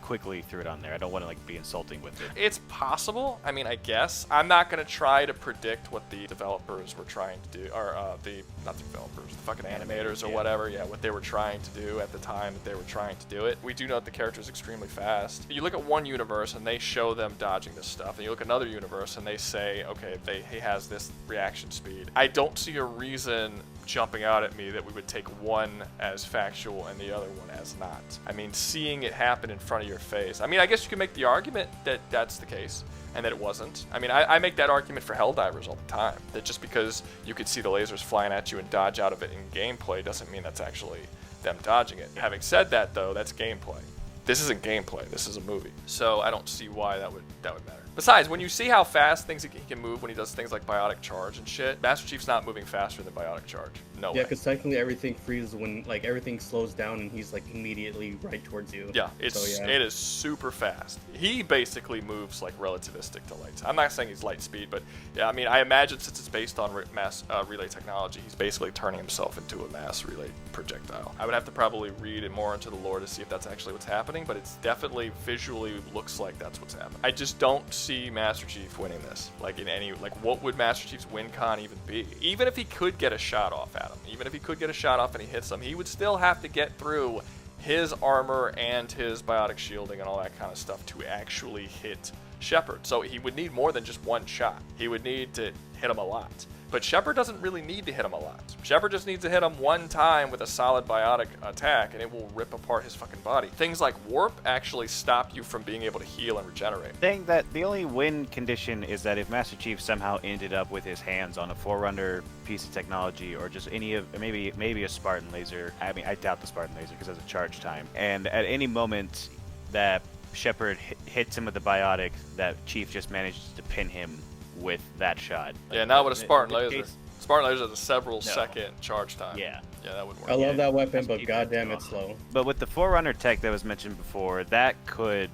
quickly threw it on there. I don't want to like be insulting with it. It's possible. I mean, I guess I'm not gonna try to predict what the developers were trying to do, or not the developers, the fucking animators or whatever. Yeah, what they were trying to do at the time that they were trying to do it. We do know that the character is extremely fast. You look at one universe and they show them dodging this stuff, and you look at another universe and they say, okay, he has this reaction speed. I don't see a reason jumping out at me that we would take one as factual and the other one as not. I mean, seeing it happen in front of your face. I mean, I guess you can make the argument that that's the case and that it wasn't. I mean, I make that argument for Helldivers all the time, that just because you could see the lasers flying at you and dodge out of it in gameplay doesn't mean that's actually them dodging it. Having said that, though, that's gameplay. This isn't gameplay. This is a movie. So I don't see why that would matter. Besides, when you see how fast he can move when he does things like Biotic Charge and shit, Master Chief's not moving faster than Biotic Charge. No way. Yeah, because technically everything freezes when like everything slows down and he's like immediately right towards you. Yeah, it is super fast. He basically moves like relativistic to light. I'm not saying he's light speed, but yeah, I mean, I imagine since it's based on mass relay technology, he's basically turning himself into a mass relay projectile. I would have to probably read it more into the lore to see if that's actually what's happening, but it's definitely visually looks like that's what's happening. I just don't see Master Chief winning this. Like in any, like what would Master Chief's win con even be? Even if he could get a shot off at him, even if he could get a shot off and he hits him, he would still have to get through his armor and his biotic shielding and all that kind of stuff to actually hit Shepard. So he would need more than just one shot. He would need to hit him a lot. But Shepard doesn't really need to hit him a lot. Shepard just needs to hit him one time with a solid biotic attack and it will rip apart his fucking body. Things like warp actually stop you from being able to heal and regenerate. Saying that the only win condition is that if Master Chief somehow ended up with his hands on a Forerunner piece of technology, or just any of maybe a Spartan laser. I mean, I doubt the Spartan laser because it's a charge time. And at any moment that Shepard hits him with the biotic, that Chief just manages to pin him with that shot. Yeah, not with a Spartan laser. Spartan laser has a several second charge time. Yeah, that wouldn't work. I love that weapon, but goddamn, it's slow. But with the Forerunner tech that was mentioned before, that could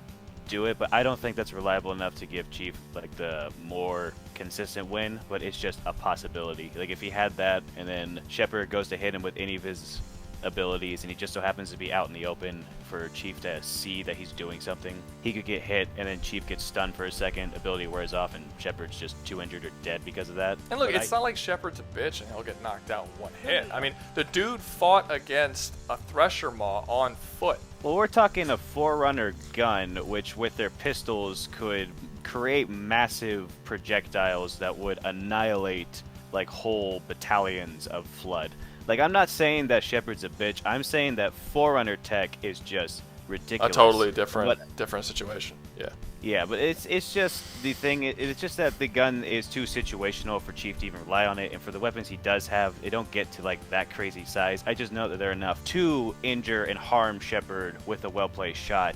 do it, but I don't think that's reliable enough to give Chief like the more consistent win. But it's just a possibility. Like if he had that, and then Shepard goes to hit him with any of his abilities, and he just so happens to be out in the open for Chief to see that he's doing something, he could get hit, and then Chief gets stunned for a second, ability wears off, and Shepard's just too injured or dead because of that. And look, it's not like Shepard's a bitch and he'll get knocked out in one hit. I mean, the dude fought against a Thresher Maw on foot. Well, we're talking a Forerunner gun, which with their pistols could create massive projectiles that would annihilate like whole battalions of Flood. Like, I'm not saying that Shepard's a bitch. I'm saying that Forerunner tech is just ridiculous. A totally different situation. Yeah. Yeah, but it's just the thing. It's just that the gun is too situational for Chief to even rely on it, and for the weapons he does have, they don't get to like that crazy size. I just know that they're enough to injure and harm Shepard with a well-placed shot,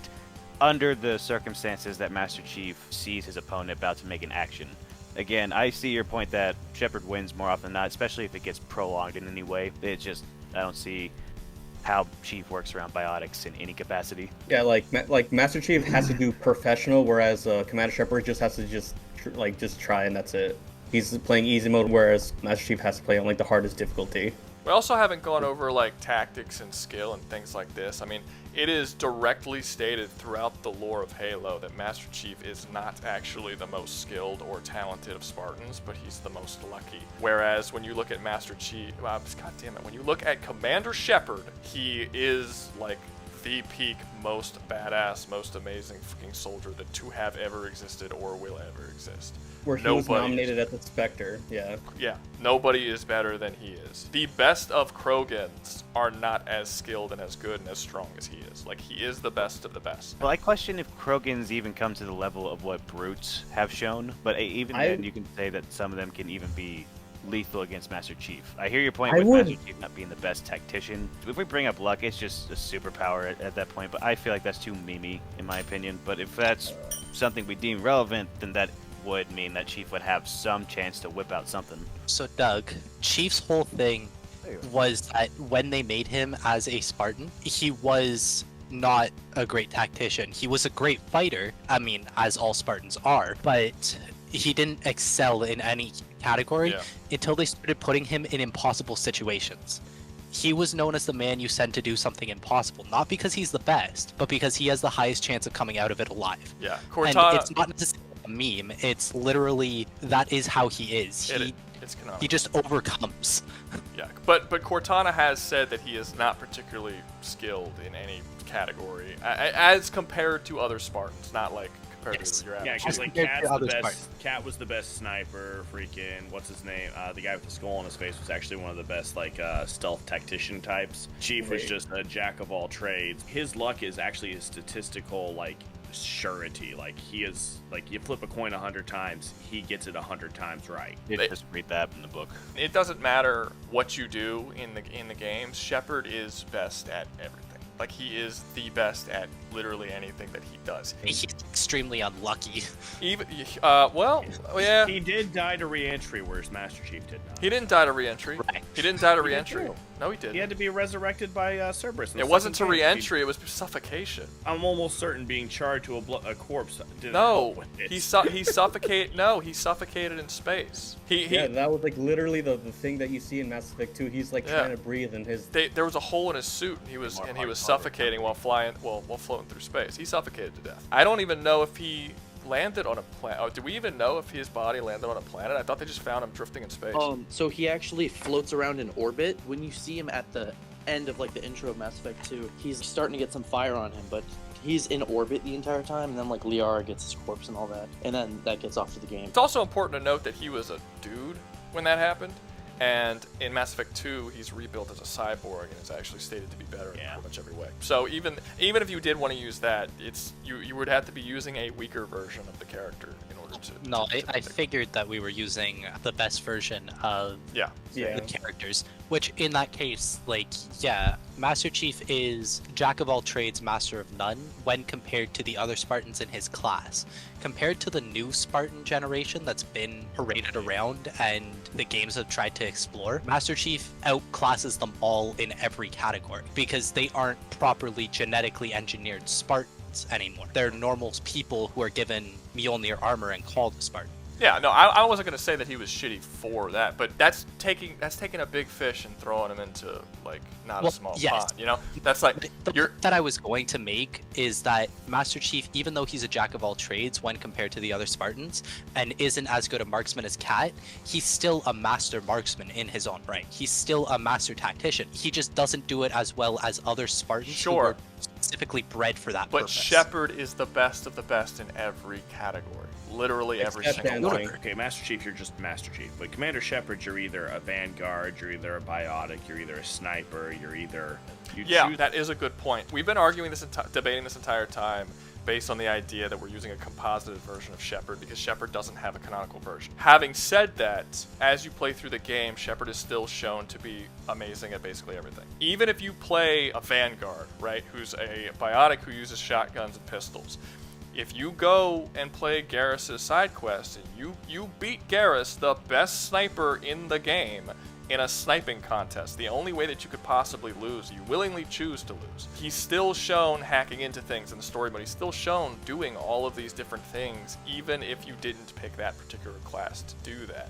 under the circumstances that Master Chief sees his opponent about to make an action. Again, I see your point that Shepard wins more often than not, especially if it gets prolonged in any way. It just, I don't see how Chief works around biotics in any capacity. Yeah, like Master Chief has to do professional, whereas Commander Shepard just has to just try and that's it. He's playing easy mode, whereas Master Chief has to play on like the hardest difficulty. We also haven't gone over like tactics and skill and things like this. I mean, it is directly stated throughout the lore of Halo that Master Chief is not actually the most skilled or talented of Spartans, but he's the most lucky. Whereas when you look at Master Chief, God damn it, when you look at Commander Shepard, he is like the peak, most badass, most amazing fucking soldier that to have ever existed or will ever exist. Where he was nominated at the Spectre, yeah. Yeah, nobody is better than he is. The best of Krogans are not as skilled and as good and as strong as he is. Like, he is the best of the best. Well, I question if Krogans even come to the level of what Brutes have shown, but even then you can say that some of them can even be lethal against Master Chief. I hear your point with Master Chief not being the best tactician. If we bring up luck, it's just a superpower at that point, but I feel like that's too memey, in my opinion. But if that's something we deem relevant, then that would mean that Chief would have some chance to whip out something. So Doug, Chief's whole thing was that when they made him as a Spartan, he was not a great tactician. He was a great fighter, I mean, as all Spartans are, but he didn't excel in any category until they started putting him in impossible situations. He was known as the man you send to do something impossible, not because he's the best, but because he has the highest chance of coming out of it alive. Yeah, Cortana... And it's not necessarily a meme, it's literally, that is how he is. He just overcomes. Yeah, but Cortana has said that he is not particularly skilled in any category, as compared to other Spartans, not like compared to your average. Yeah, because like Cat was the best sniper. Freaking what's his name? The guy with the skull on his face was actually one of the best like stealth tactician types. Chief was just a jack of all trades. His luck is actually a statistical like surety. Like he is like you flip a coin 100 times, he gets it 100 times right. Just read that in the book. It doesn't matter what you do in the games. Shepard is best at everything. Like, he is the best at literally anything that he does. He's extremely unlucky. Even, well, yeah. He did die to re-entry, whereas Master Chief did not. He didn't die to re-entry. Right. He didn't die to re-entry. No, he didn't. He had to be resurrected by Cerberus. It wasn't to re-entry, it was suffocation. I'm almost certain being charred to a corpse didn't No, help with it. he suffocated. No, he suffocated in space. Yeah, that was like literally the thing that you see in Mass Effect 2. He's like trying to breathe in his. There was a hole in his suit, and he was suffocating while floating through space. He suffocated to death. I don't even know if he landed on a planet. Oh, do we even know if his body landed on a planet? I thought they just found him drifting in space. So he actually floats around in orbit. When you see him at the end of like the intro of Mass Effect 2, he's starting to get some fire on him, but he's in orbit the entire time, and then like Liara gets his corpse and all that, and then that gets off to the game. It's also important to note that he was a dude when that happened. And in Mass Effect 2, he's rebuilt as a cyborg, and is actually stated to be better in pretty much every way. So even if you did want to use that, you would have to be using a weaker version of the character in order to. No, I figured that we were using the best version of the characters. Which in that case, like, Master Chief is Jack of all trades, Master of none when compared to the other Spartans in his class. Compared to the new Spartan generation that's been paraded around and the games have tried to explore, Master Chief outclasses them all in every category because they aren't properly genetically engineered Spartans anymore. They're normal people who are given Mjolnir armor and called a Spartan. Yeah, no, I wasn't going to say that he was shitty for that, but that's taking a big fish and throwing him into, like, not a small pond, you know? That's like, that I was going to make is that Master Chief, even though he's a jack of all trades when compared to the other Spartans, and isn't as good a marksman as Cat, he's still a master marksman in his own right. He's still a master tactician. He just doesn't do it as well as other Spartans who were specifically bred for that purpose. But Shepard is the best of the best in every category. Literally every single one. Okay, Master Chief, you're just Master Chief. But Commander Shepard, you're either a Vanguard, you're either a Biotic, you're either a Sniper, you're either... That is a good point. We've been arguing this, debating this entire time based on the idea that we're using a composited version of Shepard because Shepard doesn't have a canonical version. Having said that, as you play through the game, Shepard is still shown to be amazing at basically everything. Even if you play a Vanguard, right, who's a Biotic who uses shotguns and pistols, if you go and play Garrus' side quest and you beat Garrus, the best sniper in the game, in a sniping contest, the only way that you could possibly lose, you willingly choose to lose. He's still shown hacking into things in the story mode. He's still shown doing all of these different things, even if you didn't pick that particular class to do that.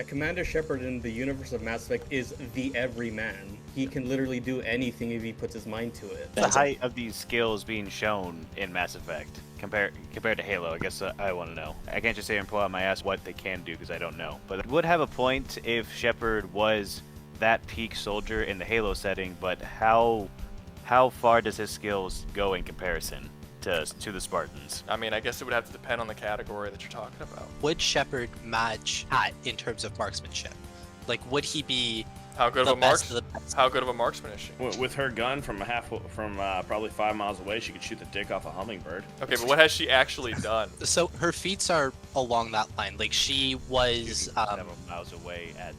Commander Shepard in the universe of Mass Effect is the everyman. He can literally do anything if he puts his mind to it. The height of these skills being shown in Mass Effect compared to Halo, I guess I want to know. I can't just say and pull out my ass what they can do because I don't know. But it would have a point if Shepard was that peak soldier in the Halo setting, but how how far does his skills go in comparison to the Spartans? I mean, I guess it would have to depend on the category that you're talking about. Would Shepard match Hat in terms of marksmanship? Like, would he be How good the of a best of the best? How good of a marksman is she? With her gun from probably 5 miles away, she could shoot the dick off a hummingbird. Okay, but what has she actually done? So her feats are along that line. Like, she was 7 miles away at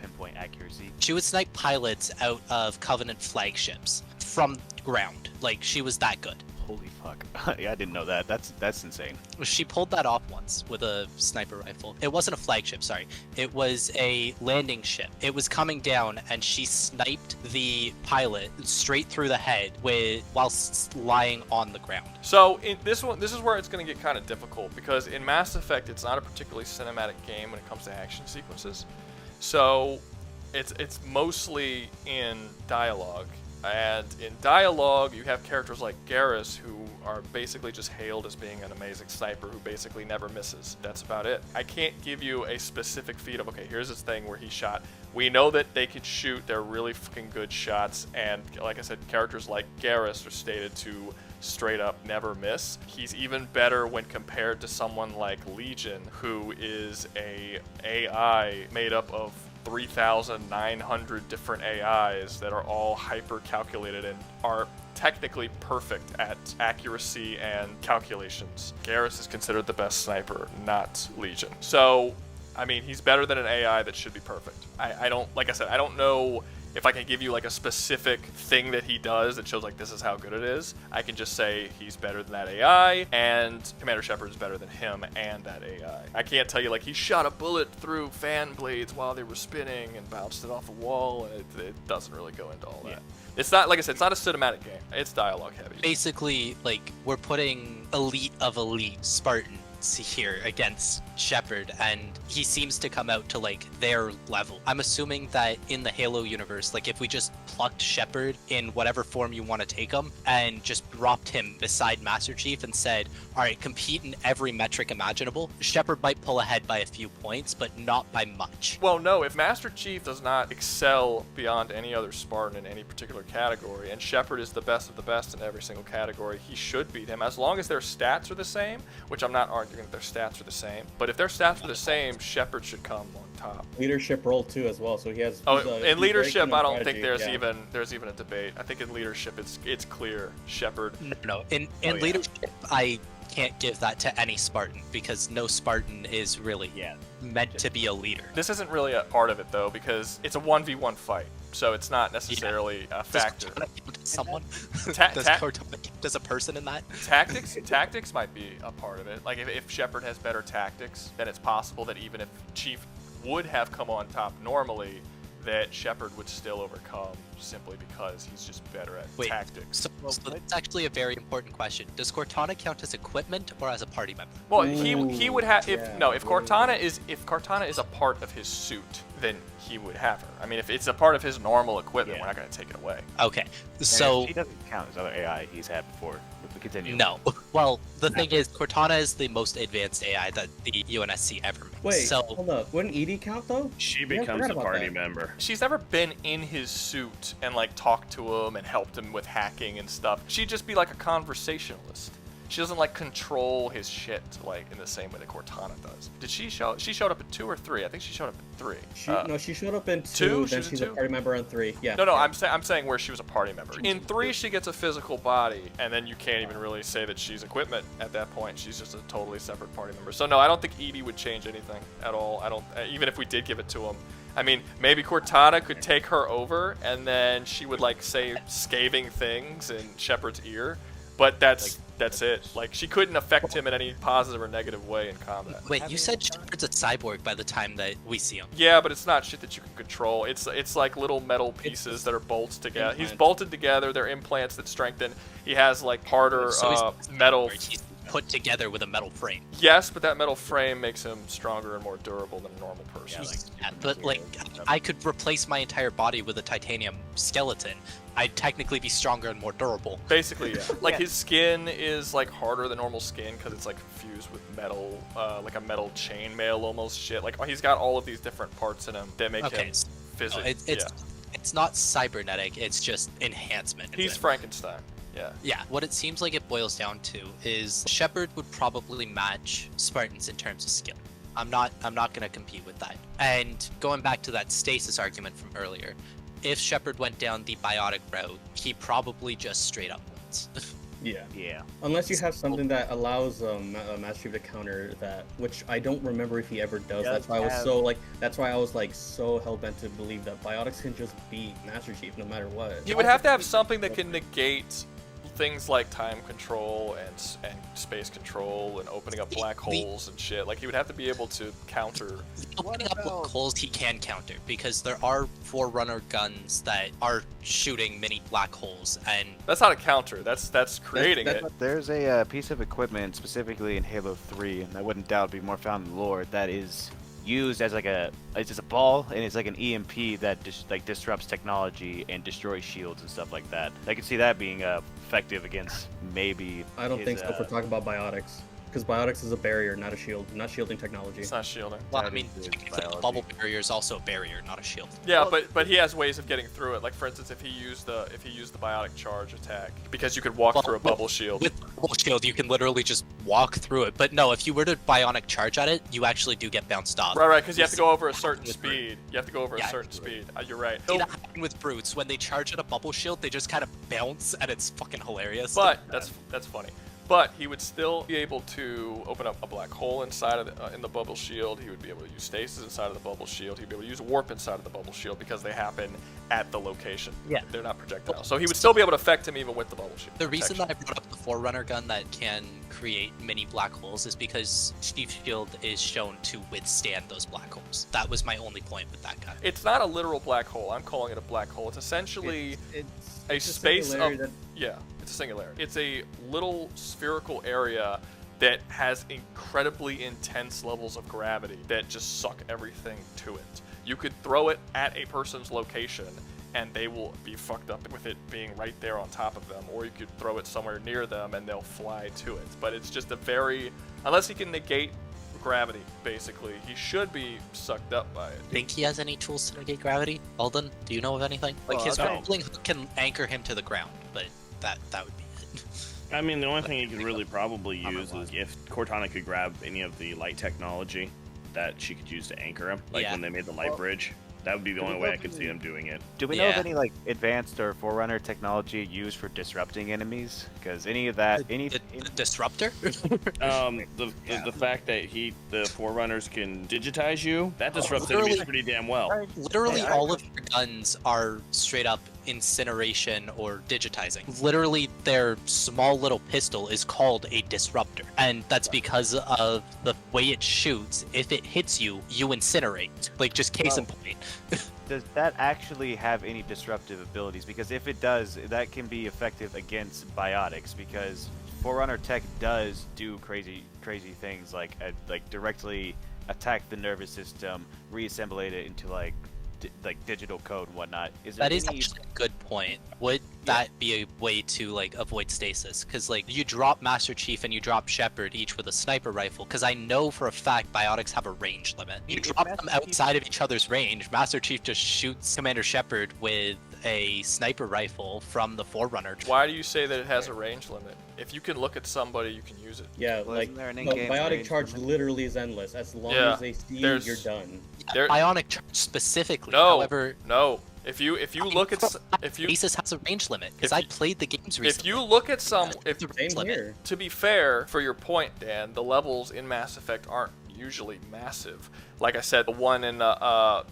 pinpoint accuracy. she would snipe pilots out of Covenant flagships from ground. Like, she was that good. Holy fuck! Yeah, I didn't know that. That's insane. She pulled that off once with a sniper rifle. It wasn't a flagship, sorry. It was a landing ship. It was coming down, and she sniped the pilot straight through the head whilst lying on the ground. So this is where it's going to get kind of difficult, because in Mass Effect, it's not a particularly cinematic game when it comes to action sequences. So it's mostly in dialogue. And in dialogue, you have characters like Garrus, who are basically just hailed as being an amazing sniper who basically never misses. That's about it. I can't give you a specific feat of, okay, here's this thing where he shot. We know that they can shoot. They're really fucking good shots. And like I said, characters like Garrus are stated to straight up never miss. He's even better when compared to someone like Legion, who is a AI made up of 3,900 different AIs that are all hyper calculated and are technically perfect at accuracy and calculations. Garrus is considered the best sniper, not Legion. So, I mean, he's better than an AI that should be perfect. I don't, like I said, I don't know if I can give you like a specific thing that he does that shows like this is how good it is. I can just say he's better than that AI, and Commander Shepard is better than him and that AI. I can't tell you like he shot a bullet through fan blades while they were spinning and bounced it off a wall, and it doesn't really go into all that. It's not, like I said, it's not a cinematic game. It's dialogue heavy. Basically, like, we're putting elite of elite Spartans here against Shepard, and he seems to come out to like their level. I'm assuming that in the Halo universe, like if we just plucked Shepard in whatever form you want to take him and just dropped him beside Master Chief and said, all right, compete in every metric imaginable, Shepard might pull ahead by a few points, but not by much. Well, no, if Master Chief does not excel beyond any other Spartan in any particular category, and Shepard is the best of the best in every single category, he should beat him, as long as their stats are the same, which I'm not arguing that their stats are the same. But if their stats are the same, Shepard should come on top. Leadership role too as well, so he has. In leadership, I don't think strategy, there's even a debate. I think in leadership, it's clear Shepard. No. In leadership, I can't give that to any Spartan, because no Spartan is really meant to be a leader. This isn't really a part of it though, because it's a 1v1 fight, so it's not necessarily a factor. Does Cortana count as someone? Does Cortana count as a person in that? Tactics might be a part of it. Like if Shepard has better tactics, then it's possible that even if Chief would have come on top normally, that Shepard would still overcome simply because he's just better at tactics. So that's actually a very important question. Does Cortana count as equipment or as a party member? Well, he would have if Cortana is a part of his suit, then he would have her. I mean, if it's a part of his normal equipment, we're not going to take it away. Okay, so he doesn't count as other AI he's had before. We continue. No. Well, the thing is, Cortana is the most advanced AI that the UNSC ever made. Wait, so, hold up. Wouldn't EDI count though? She becomes a party member. She's never been in his suit and like talked to him and helped him with hacking and stuff. She'd just be like a conversationalist. She doesn't like control his shit like in the same way that Cortana does. Did she show? She showed up in 2 or 3. I think she showed up in 3. No, she showed up in 2. Then she's a party member on 3. Yeah. No, I'm saying where she was a party member. In 3, she gets a physical body, and then you can't even really say that she's equipment at that point. She's just a totally separate party member. So no, I don't think EDI would change anything at all. I don't. Even if we did give it to him. I mean, maybe Cortana could take her over, and then she would like say scathing things in Shepard's ear, but that's it. Like, she couldn't affect him in any positive or negative way in combat. Wait, you said Shepard's a cyborg by the time that we see him. Yeah, but it's not shit that you can control. It's like little metal pieces that are bolted together. He's bolted together. They're implants that strengthen. He has like harder metal. He's put together with a metal frame. Yes, but that metal frame makes him stronger and more durable than a normal person. But like, I could replace my entire body with a titanium skeleton. I'd technically be stronger and more durable. Basically, yeah. Like his skin is like harder than normal skin because it's like fused with metal, like a metal chainmail almost shit. Like he's got all of these different parts in him that make him physically. It's not cybernetic, it's just enhancement. He's Frankenstein. Yeah. Yeah, what it seems like it boils down to is Shepard would probably match Spartans in terms of skill. I'm not gonna compete with that. And going back to that stasis argument from earlier, if Shepard went down the biotic route, he probably just straight up wins. Yeah. Unless you have something that allows Master Chief to counter that, which I don't remember if he ever does. That's why I was so hell bent to believe that Biotics can just beat Master Chief no matter what. He would have to have something that can negate things like time control and space control and opening up black holes and shit. Like, he would have to be able to counter. Opening up black holes he can counter, because there are Forerunner guns that are shooting mini black holes, and that's not a counter. That's creating it. There's a piece of equipment specifically in Halo 3, and I wouldn't doubt be more found in lore, that is used as it's just a ball, and it's like an EMP that disrupts technology and destroys shields and stuff like that. I could see that being effective against maybe. I don't think so if we're talking about Biotics, because Biotics is a barrier, not a shield, not shielding technology. It's not shielding. Well, I mean, the bubble barrier is also a barrier, not a shield. Yeah, but he has ways of getting through it. Like, for instance, if he used the biotic charge attack, because you could walk through a bubble shield. With a bubble shield, you can literally just walk through it. But no, if you were to bionic charge at it, you actually do get bounced off. Right, because you have to go over a certain speed. You have to go over a certain speed. You're right. See that happen with brutes. When they charge at a bubble shield, they just kind of bounce, and it's fucking hilarious. But that's funny. But he would still be able to open up a black hole inside of in the bubble shield. He would be able to use stasis inside of the bubble shield. He'd be able to use warp inside of the bubble shield because they happen at the location. Yeah. They're not projectiles. So he would still be able to affect him even with the bubble shield. The reason that I brought up the Forerunner gun that can create mini black holes is because Chief Shield is shown to withstand those black holes. That was my only point with that gun. It's not a literal black hole. I'm calling it a black hole. It's essentially a space of... Yeah, it's a singularity. It's a little spherical area that has incredibly intense levels of gravity that just suck everything to it. You could throw it at a person's location and they will be fucked up with it being right there on top of them, or you could throw it somewhere near them and they'll fly to it. But it's just a very... Unless he can negate gravity, basically, he should be sucked up by it. Think he has any tools to negate gravity? Alden, do you know of anything? Like, his grappling hook can anchor him to the ground, but that would be it. I mean, the only thing you could really probably use is if Cortana could grab any of the light technology that she could use to anchor him, like when they made the light bridge. That would be the only way I could see them doing it. Do we know of any advanced or Forerunner technology used for disrupting enemies? Because any of that, the disruptor? The fact that the Forerunners can digitize you, that disrupts enemies pretty damn well. Literally, all of your guns are straight up incineration or digitizing. Literally, their small little pistol is called a disruptor, and that's because of the way it shoots. If it hits you, you incinerate. Like, just case in point. Does that actually have any disruptive abilities? Because if it does, that can be effective against Biotics, because Forerunner tech does do crazy things like directly attack the nervous system, reassemble it into like digital code and whatnot. That is actually a good point. Would that be a way to avoid stasis? Because you drop Master Chief and you drop Shepard each with a sniper rifle, because I know for a fact Biotics have a range limit. You drop them outside of each other's range, Master Chief just shoots Commander Shepard with a sniper rifle from the Forerunner. Why do you say that it has a range limit? If you can look at somebody, you can use it. Yeah, Biotic charge literally is endless. As long as they see you're done. Bionic charge specifically. No, however, no. If you look at Stasis has a range limit, because I played the games recently. If you look at some, here. To be fair, for your point, Dan, the levels in Mass Effect aren't usually massive. Like I said, the one in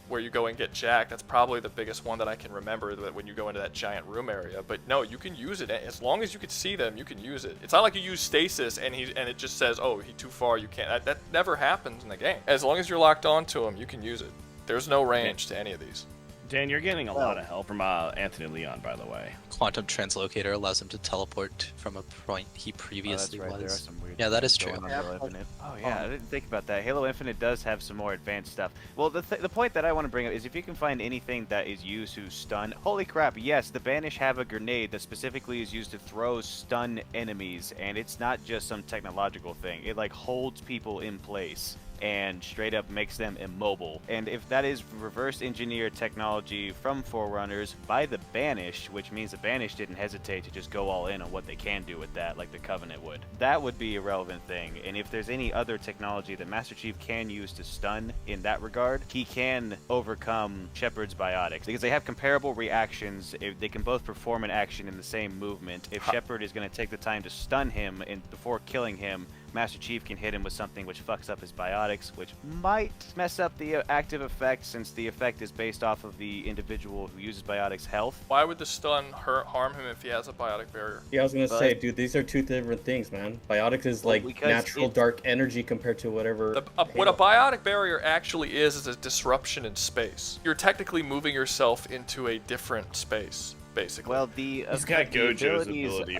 where you go and get Jack, that's probably the biggest one that I can remember, that when you go into that giant room area. But no, you can use it as long as you can see them. You can use it. It's not like you use stasis and it just says, "Oh, he's too far. You can't." That never happens in the game. As long as you're locked onto him, you can use it. There's no range to any of these. Dan, you're getting a lot of help from Anthony Leon, by the way. Quantum Translocator allows him to teleport from a point he previously was. There are some weird that is true. Oh yeah, I didn't think about that. Halo Infinite does have some more advanced stuff. Well, the point that I want to bring up is if you can find anything that is used to stun. Holy crap! Yes, the Banish have a grenade that specifically is used to throw stun enemies, and it's not just some technological thing. It holds people in place. and straight up makes them immobile. And if that is reverse engineered technology from Forerunners by the Banished, which means the Banished didn't hesitate to just go all in on what they can do with that, like the Covenant would, that would be a relevant thing. And if there's any other technology that Master Chief can use to stun in that regard, he can overcome Shepard's Biotics, because they have comparable reactions. They can both perform an action in the same movement. If Shepard is going to take the time to stun him before killing him, Master Chief can hit him with something which fucks up his biotics, which might mess up the active effect, since the effect is based off of the individual who uses biotics' health. Why would the stun harm him if he has a biotic barrier? Yeah, I was gonna say, dude, these are two different things, man. Biotics is like natural dark energy compared to whatever. What a biotic barrier actually is a disruption in space. You're technically moving yourself into a different space, basically. Well, he's got Gojo's ability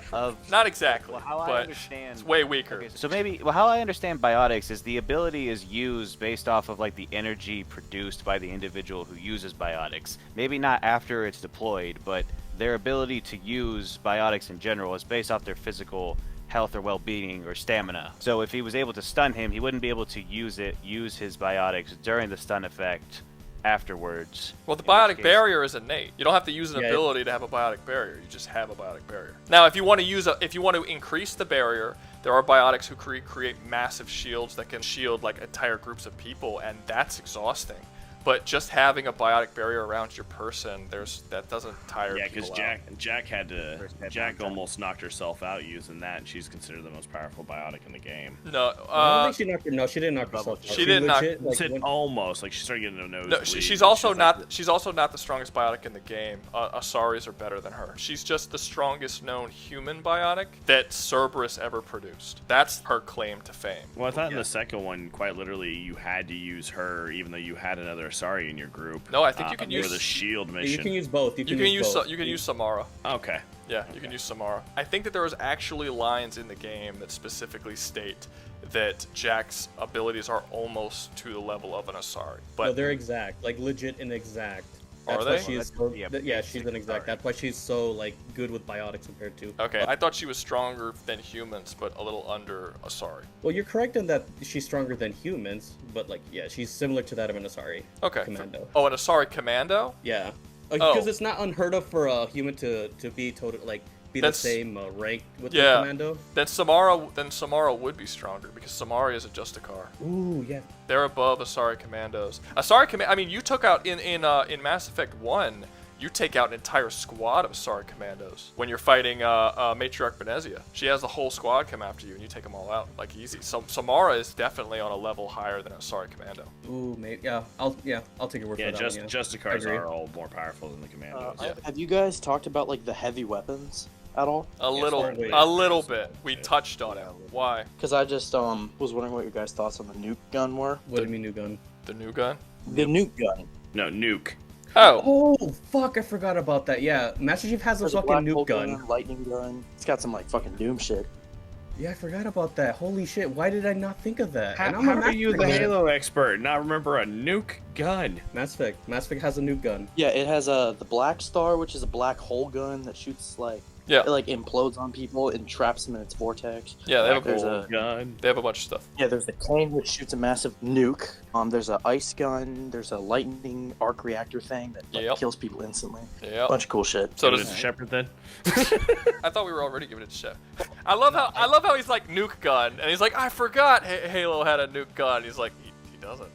not exactly, well, how I but understand, it's way weaker. Okay, so maybe, well, how I understand biotics is the ability is used based off of like the energy produced by the individual who uses biotics. Maybe not after it's deployed, but their ability to use biotics in general is based off their physical health or well-being or stamina. So if he was able to stun him, he wouldn't be able to use his biotics during the stun effect afterwards. Well, the biotic barrier is innate. You don't have to use an ability to have a biotic barrier. You just have a biotic barrier. Now, if you want to increase the barrier, there are biotics who create massive shields that can shield like entire groups of people, and that's exhausting. But just having a biotic barrier around your person, that doesn't tire people out. Yeah, because Jack almost knocked herself out using that, and she's considered the most powerful biotic in the game. No, I don't think she knocked her. No, she didn't knock herself out. She didn't knock. Almost, like she started getting a nose. No, she's also not the strongest biotic in the game. Asaris are better than her. She's just the strongest known human biotic that Cerberus ever produced. That's her claim to fame. Well, I thought in the second one, quite literally, you had to use her, even though you had another Asari in your group. No, I think you can use the shield mission. You can use both. You can use Samara. Okay. Yeah, you can use Samara. I think that there was actually lines in the game that specifically state that Jack's abilities are almost to the level of an Asari. But no, they're exact, like legit and exact. That's are why they? she is she's an exact. That's why she's so like good with biotics compared to. Okay, I thought she was stronger than humans, but a little under Asari. Well, you're correct in that she's stronger than humans, but like she's similar to that of an Asari. Okay. Commando. Oh, an Asari commando? Yeah. Because it's not unheard of for a human to be the same rank with the commando. Then Samara would be stronger because Samara is a Justicar. Ooh, yeah. They're above Asari commandos. I mean, you took out in Mass Effect 1, you take out an entire squad of Asari commandos when you're fighting Matriarch Benezia. She has the whole squad come after you, and you take them all out like easy. So Samara is definitely on a level higher than Asari commando. Ooh, maybe. I'll take your word for that. Justicars are all more powerful than the commandos. Have you guys talked about like the heavy weapons at all? A little bit. We touched on it. Why? Because I just was wondering what your guys' thoughts on the nuke gun were. What do you mean new gun? The new gun? The nuke gun. No, nuke. Oh, fuck! I forgot about that. Yeah, Master Chief has a fucking nuke gun. Lightning gun. It's got some like fucking Doom shit. Yeah, I forgot about that. Holy shit! Why did I not think of that? How are you the Halo expert not remember a nuke gun? Mass Effect has a nuke gun. Yeah, it has the Black Star, which is a black hole gun that shoots like. Yeah. It like implodes on people and traps them in its vortex. Yeah, they have a gun. They have a bunch of stuff. Yeah, there's the Cane, which shoots a massive nuke. There's a ice gun. There's a lightning arc reactor thing that kills people instantly. Yeah. Bunch of cool shit. So does Shepard then? I thought we were already giving it to Shep. I love how he's like nuke gun, and he's like, I forgot Halo had a nuke gun. He's like, he doesn't.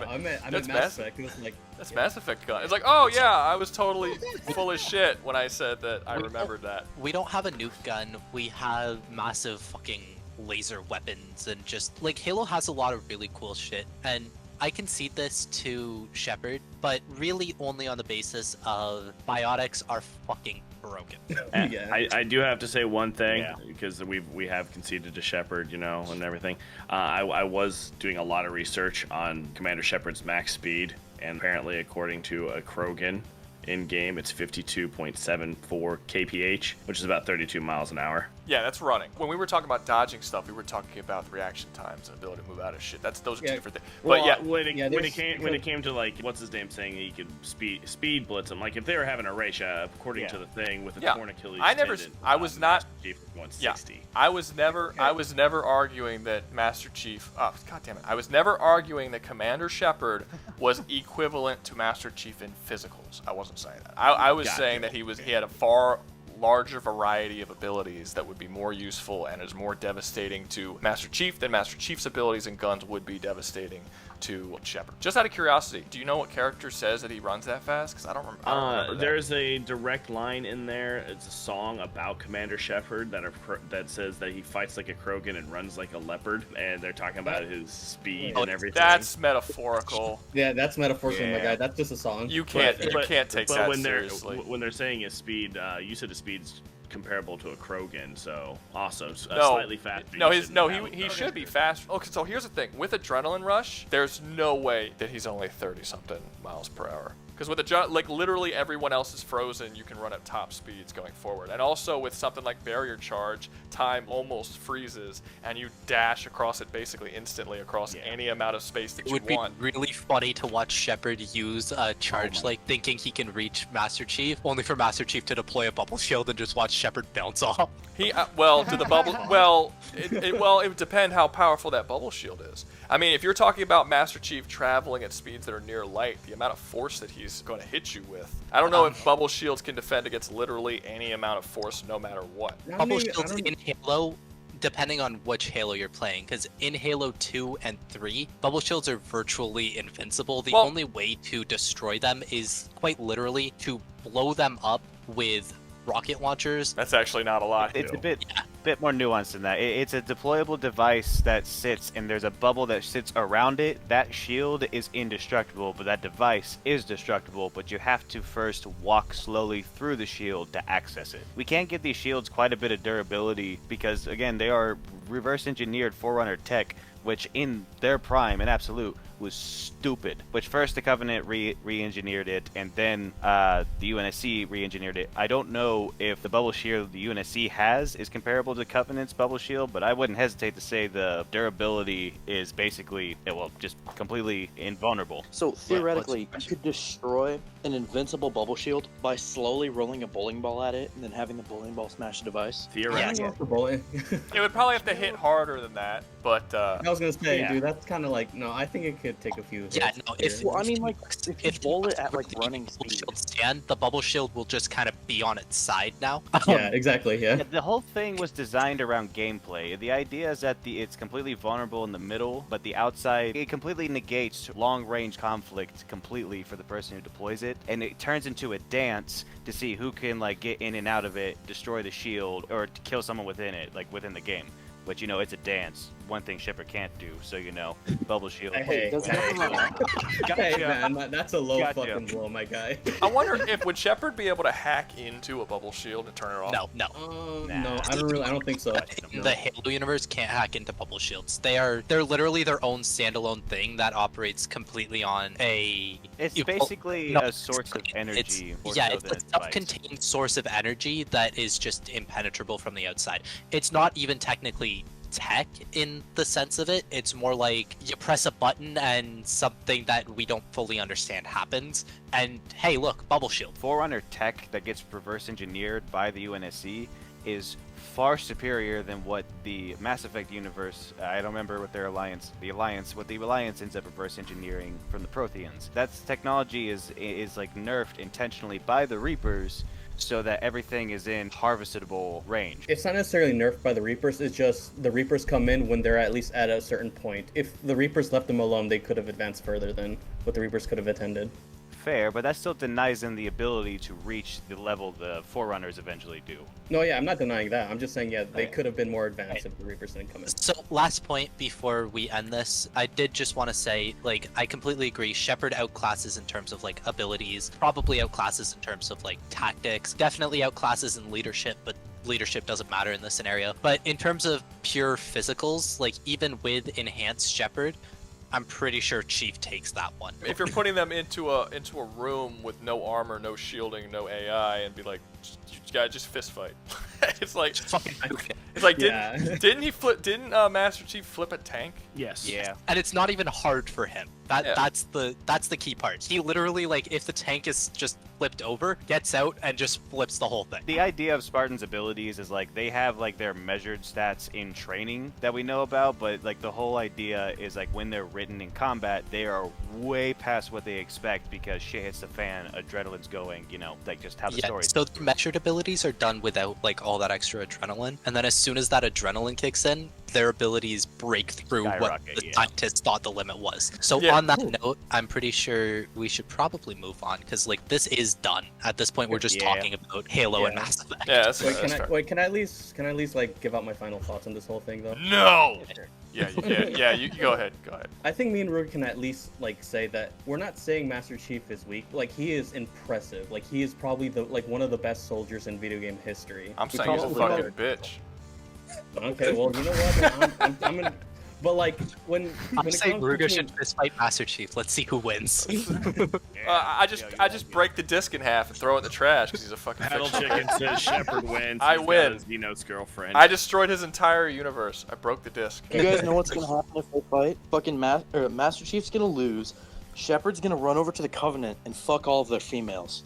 I meant Mass Effect. It was like that's Mass Effect gun. It's like, oh yeah, I was totally full of shit when I said that. I remembered that. We don't have a nuke gun. We have massive fucking laser weapons, and just like Halo has a lot of really cool shit. And I concede this to Shepard, but really only on the basis of biotics are fucking broken. I do have to say one thing, because we have conceded to Shepard, and everything. I was doing a lot of research on Commander Shepard's max speed, and apparently according to a Krogan in game, it's 52.74 kph, which is about 32 miles an hour. Yeah, that's running. When we were talking about dodging stuff, we were talking about the reaction times and ability to move out of shit. Those are two different things. Well, But yeah, when it came to like what's his name saying he could speed blitz him, like if they were having a race, according to the thing with a torn Achilles tendon, I was not. Chief was going Yeah, 60. I was never arguing that Master Chief. Oh, God damn it! I was never arguing that Commander Shepard was equivalent to Master Chief in physicals. I wasn't saying that. I was saying that he had a far larger variety of abilities that would be more useful and is more devastating to Master Chief than Master Chief's abilities and guns would be devastating to Shepard. Just out of curiosity, do you know what character says that he runs that fast? Because I don't remember. There's a direct line in there. It's a song about Commander Shepard that says that he fights like a Krogan and runs like a leopard, and they're talking about his speed and everything. That's metaphorical. Yeah, that's metaphorical, my guy. That's just a song. You can't take that seriously. When they're saying his speed, you said his speed's comparable to a Krogan, so also slightly faster. He should be fast. Okay, so here's the thing. With Adrenaline Rush, there's no way that he's only 30-something miles per hour. Because with literally everyone else is frozen, you can run at top speeds going forward. And also with something like Barrier Charge, time almost freezes, and you dash across it basically instantly across any amount of space that you want. It would be really funny to watch Shepard use a charge thinking he can reach Master Chief, only for Master Chief to deploy a bubble shield and just watch Shepard bounce off. It would depend how powerful that bubble shield is. I mean, if you're talking about Master Chief traveling at speeds that are near light, the amount of force that he's going to hit you with. I don't know if bubble shields can defend against literally any amount of force, no matter what. Bubble shields in Halo, depending on which Halo you're playing, because in Halo 2 and 3, bubble shields are virtually invincible. The only way to destroy them is quite literally to blow them up with rocket launchers. That's actually not a lot. It's a bit more nuanced than that. It's a deployable device that sits, and there's a bubble that sits around it. That shield is indestructible, but that device is destructible, but you have to first walk slowly through the shield to access it. We can't give these shields quite a bit of durability because, again, they are reverse engineered Forerunner tech, which in their prime, in absolute, was stupid. Which first the Covenant re-engineered it, and then the UNSC re-engineered it. I don't know if the bubble shield the UNSC has is comparable to Covenant's bubble shield, but I wouldn't hesitate to say the durability is basically, just completely invulnerable. So theoretically, you could destroy an invincible bubble shield by slowly rolling a bowling ball at it and then having the bowling ball smash the device. Theoretically. It would probably have to hit harder than that, but I was gonna say, dude, that's kind of like, no, I think it could take a few hits. Yeah, no, if if you bowl it at like running speed, the bubble shield will just kind of be on its side now. Yeah, exactly. Yeah. The whole thing was designed around gameplay. The idea is that it's completely vulnerable in the middle, but the outside, it completely negates long-range conflict completely for the person who deploys it, and it turns into a dance to see who can get in and out of it, destroy the shield, or to kill someone within it, within the game. But it's a dance. One thing Shepard can't do, so bubble shield. Hey, man, that's a low fucking blow, my guy. I wonder would Shepard be able to hack into a bubble shield and turn it off? No. No, I don't think so. The Halo universe can't hack into bubble shields. They're literally their own standalone thing that operates completely on a. It's basically a source of energy. It's a self-contained source of energy that is just impenetrable from the outside. It's not even technically tech in the sense of it. It's more like you press a button and something that we don't fully understand happens, and hey, look, bubble shield. Forerunner tech that gets reverse engineered by the UNSC is far superior than what the Mass Effect universe, I don't remember what the Alliance ends up reverse engineering from the Protheans. That technology is nerfed intentionally by the Reapers, so that everything is in harvestable range. It's not necessarily nerfed by the Reapers, it's just the Reapers come in when they're at least at a certain point. If the Reapers left them alone, they could have advanced further than what the Reapers could have attended. Fair, but that still denies them the ability to reach the level the Forerunners eventually do. No, yeah, I'm not denying that. I'm just saying, they could have been more advanced if the Reapers didn't come in. So, last point before we end this, I did just want to say, I completely agree. Shepard outclasses in terms of, abilities, probably outclasses in terms of, tactics, definitely outclasses in leadership, but leadership doesn't matter in this scenario. But in terms of pure physicals, even with enhanced Shepard, I'm pretty sure Chief takes that one. If you're putting them into a room with no armor, no shielding, no AI, and be you guys just fist fight. It's like Fucking it's like Yeah. didn't Master Chief flip a tank? Yes. Yeah. And it's not even hard for him. Yeah. That's the key part. He literally, like, if the tank is just flipped over, gets out and just flips the whole thing. The idea of Spartan's abilities is like they have like their measured stats in training that we know about, but like the whole idea is like when they're written in combat, they are way past what they expect because shit hits the fan, adrenaline's going, you know, like just how the Yeah, story. so the measured abilities are done without like all that extra adrenaline, and then as soon as that adrenaline kicks in, their abilities break through what Skyrocket, the yeah. scientists thought the limit was. So Yeah. on that note, I'm pretty sure we should probably move on because like this is done at this point. We're just Yeah. talking about Halo and Yeah. Mass Effect. Yeah, that's fair. Can I at least like give out my final thoughts on this whole thing though? No. Yeah, you go ahead. Go ahead. I think me and Rouga can at least like say that we're not saying Master Chief is weak. Like he is impressive. Like he is probably one of the best soldiers in video game history. I'm We saying he's a call- fucking bitch. Okay, well you know what? I'm gonna. But like when I'm it saying comes Rouga between- should fist fight Master Chief. Let's see who wins. I just break the disc in half and throw it in the trash because he's a fucking Battle fiction. Chicken says Shepard wins. I He's got win. his Xenos girlfriend. I destroyed his entire universe. I broke the disc. You guys know what's gonna happen if they fight? Fucking Master Chief's gonna lose. Shepard's gonna run over to the Covenant and fuck all of their females.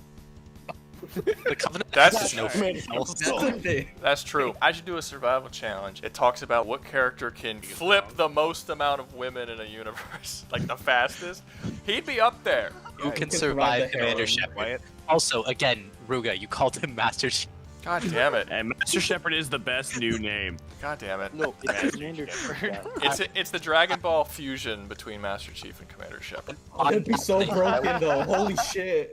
The Covenant That's- has no females. That's the thing. That's true. I should do a survival challenge. It talks about what character can flip the most amount of women in a universe, like the fastest. He'd be up there. Who can can survive survive the Commander harem. Shepard? Also, again, Ruga, you called him Master Chief. God damn it. And Master Shepard is the best new name. God damn it. No, it's Commander Shepard. It's the Dragon Ball fusion between Master Chief and Commander Shepard. It'd be so broken though. Holy shit.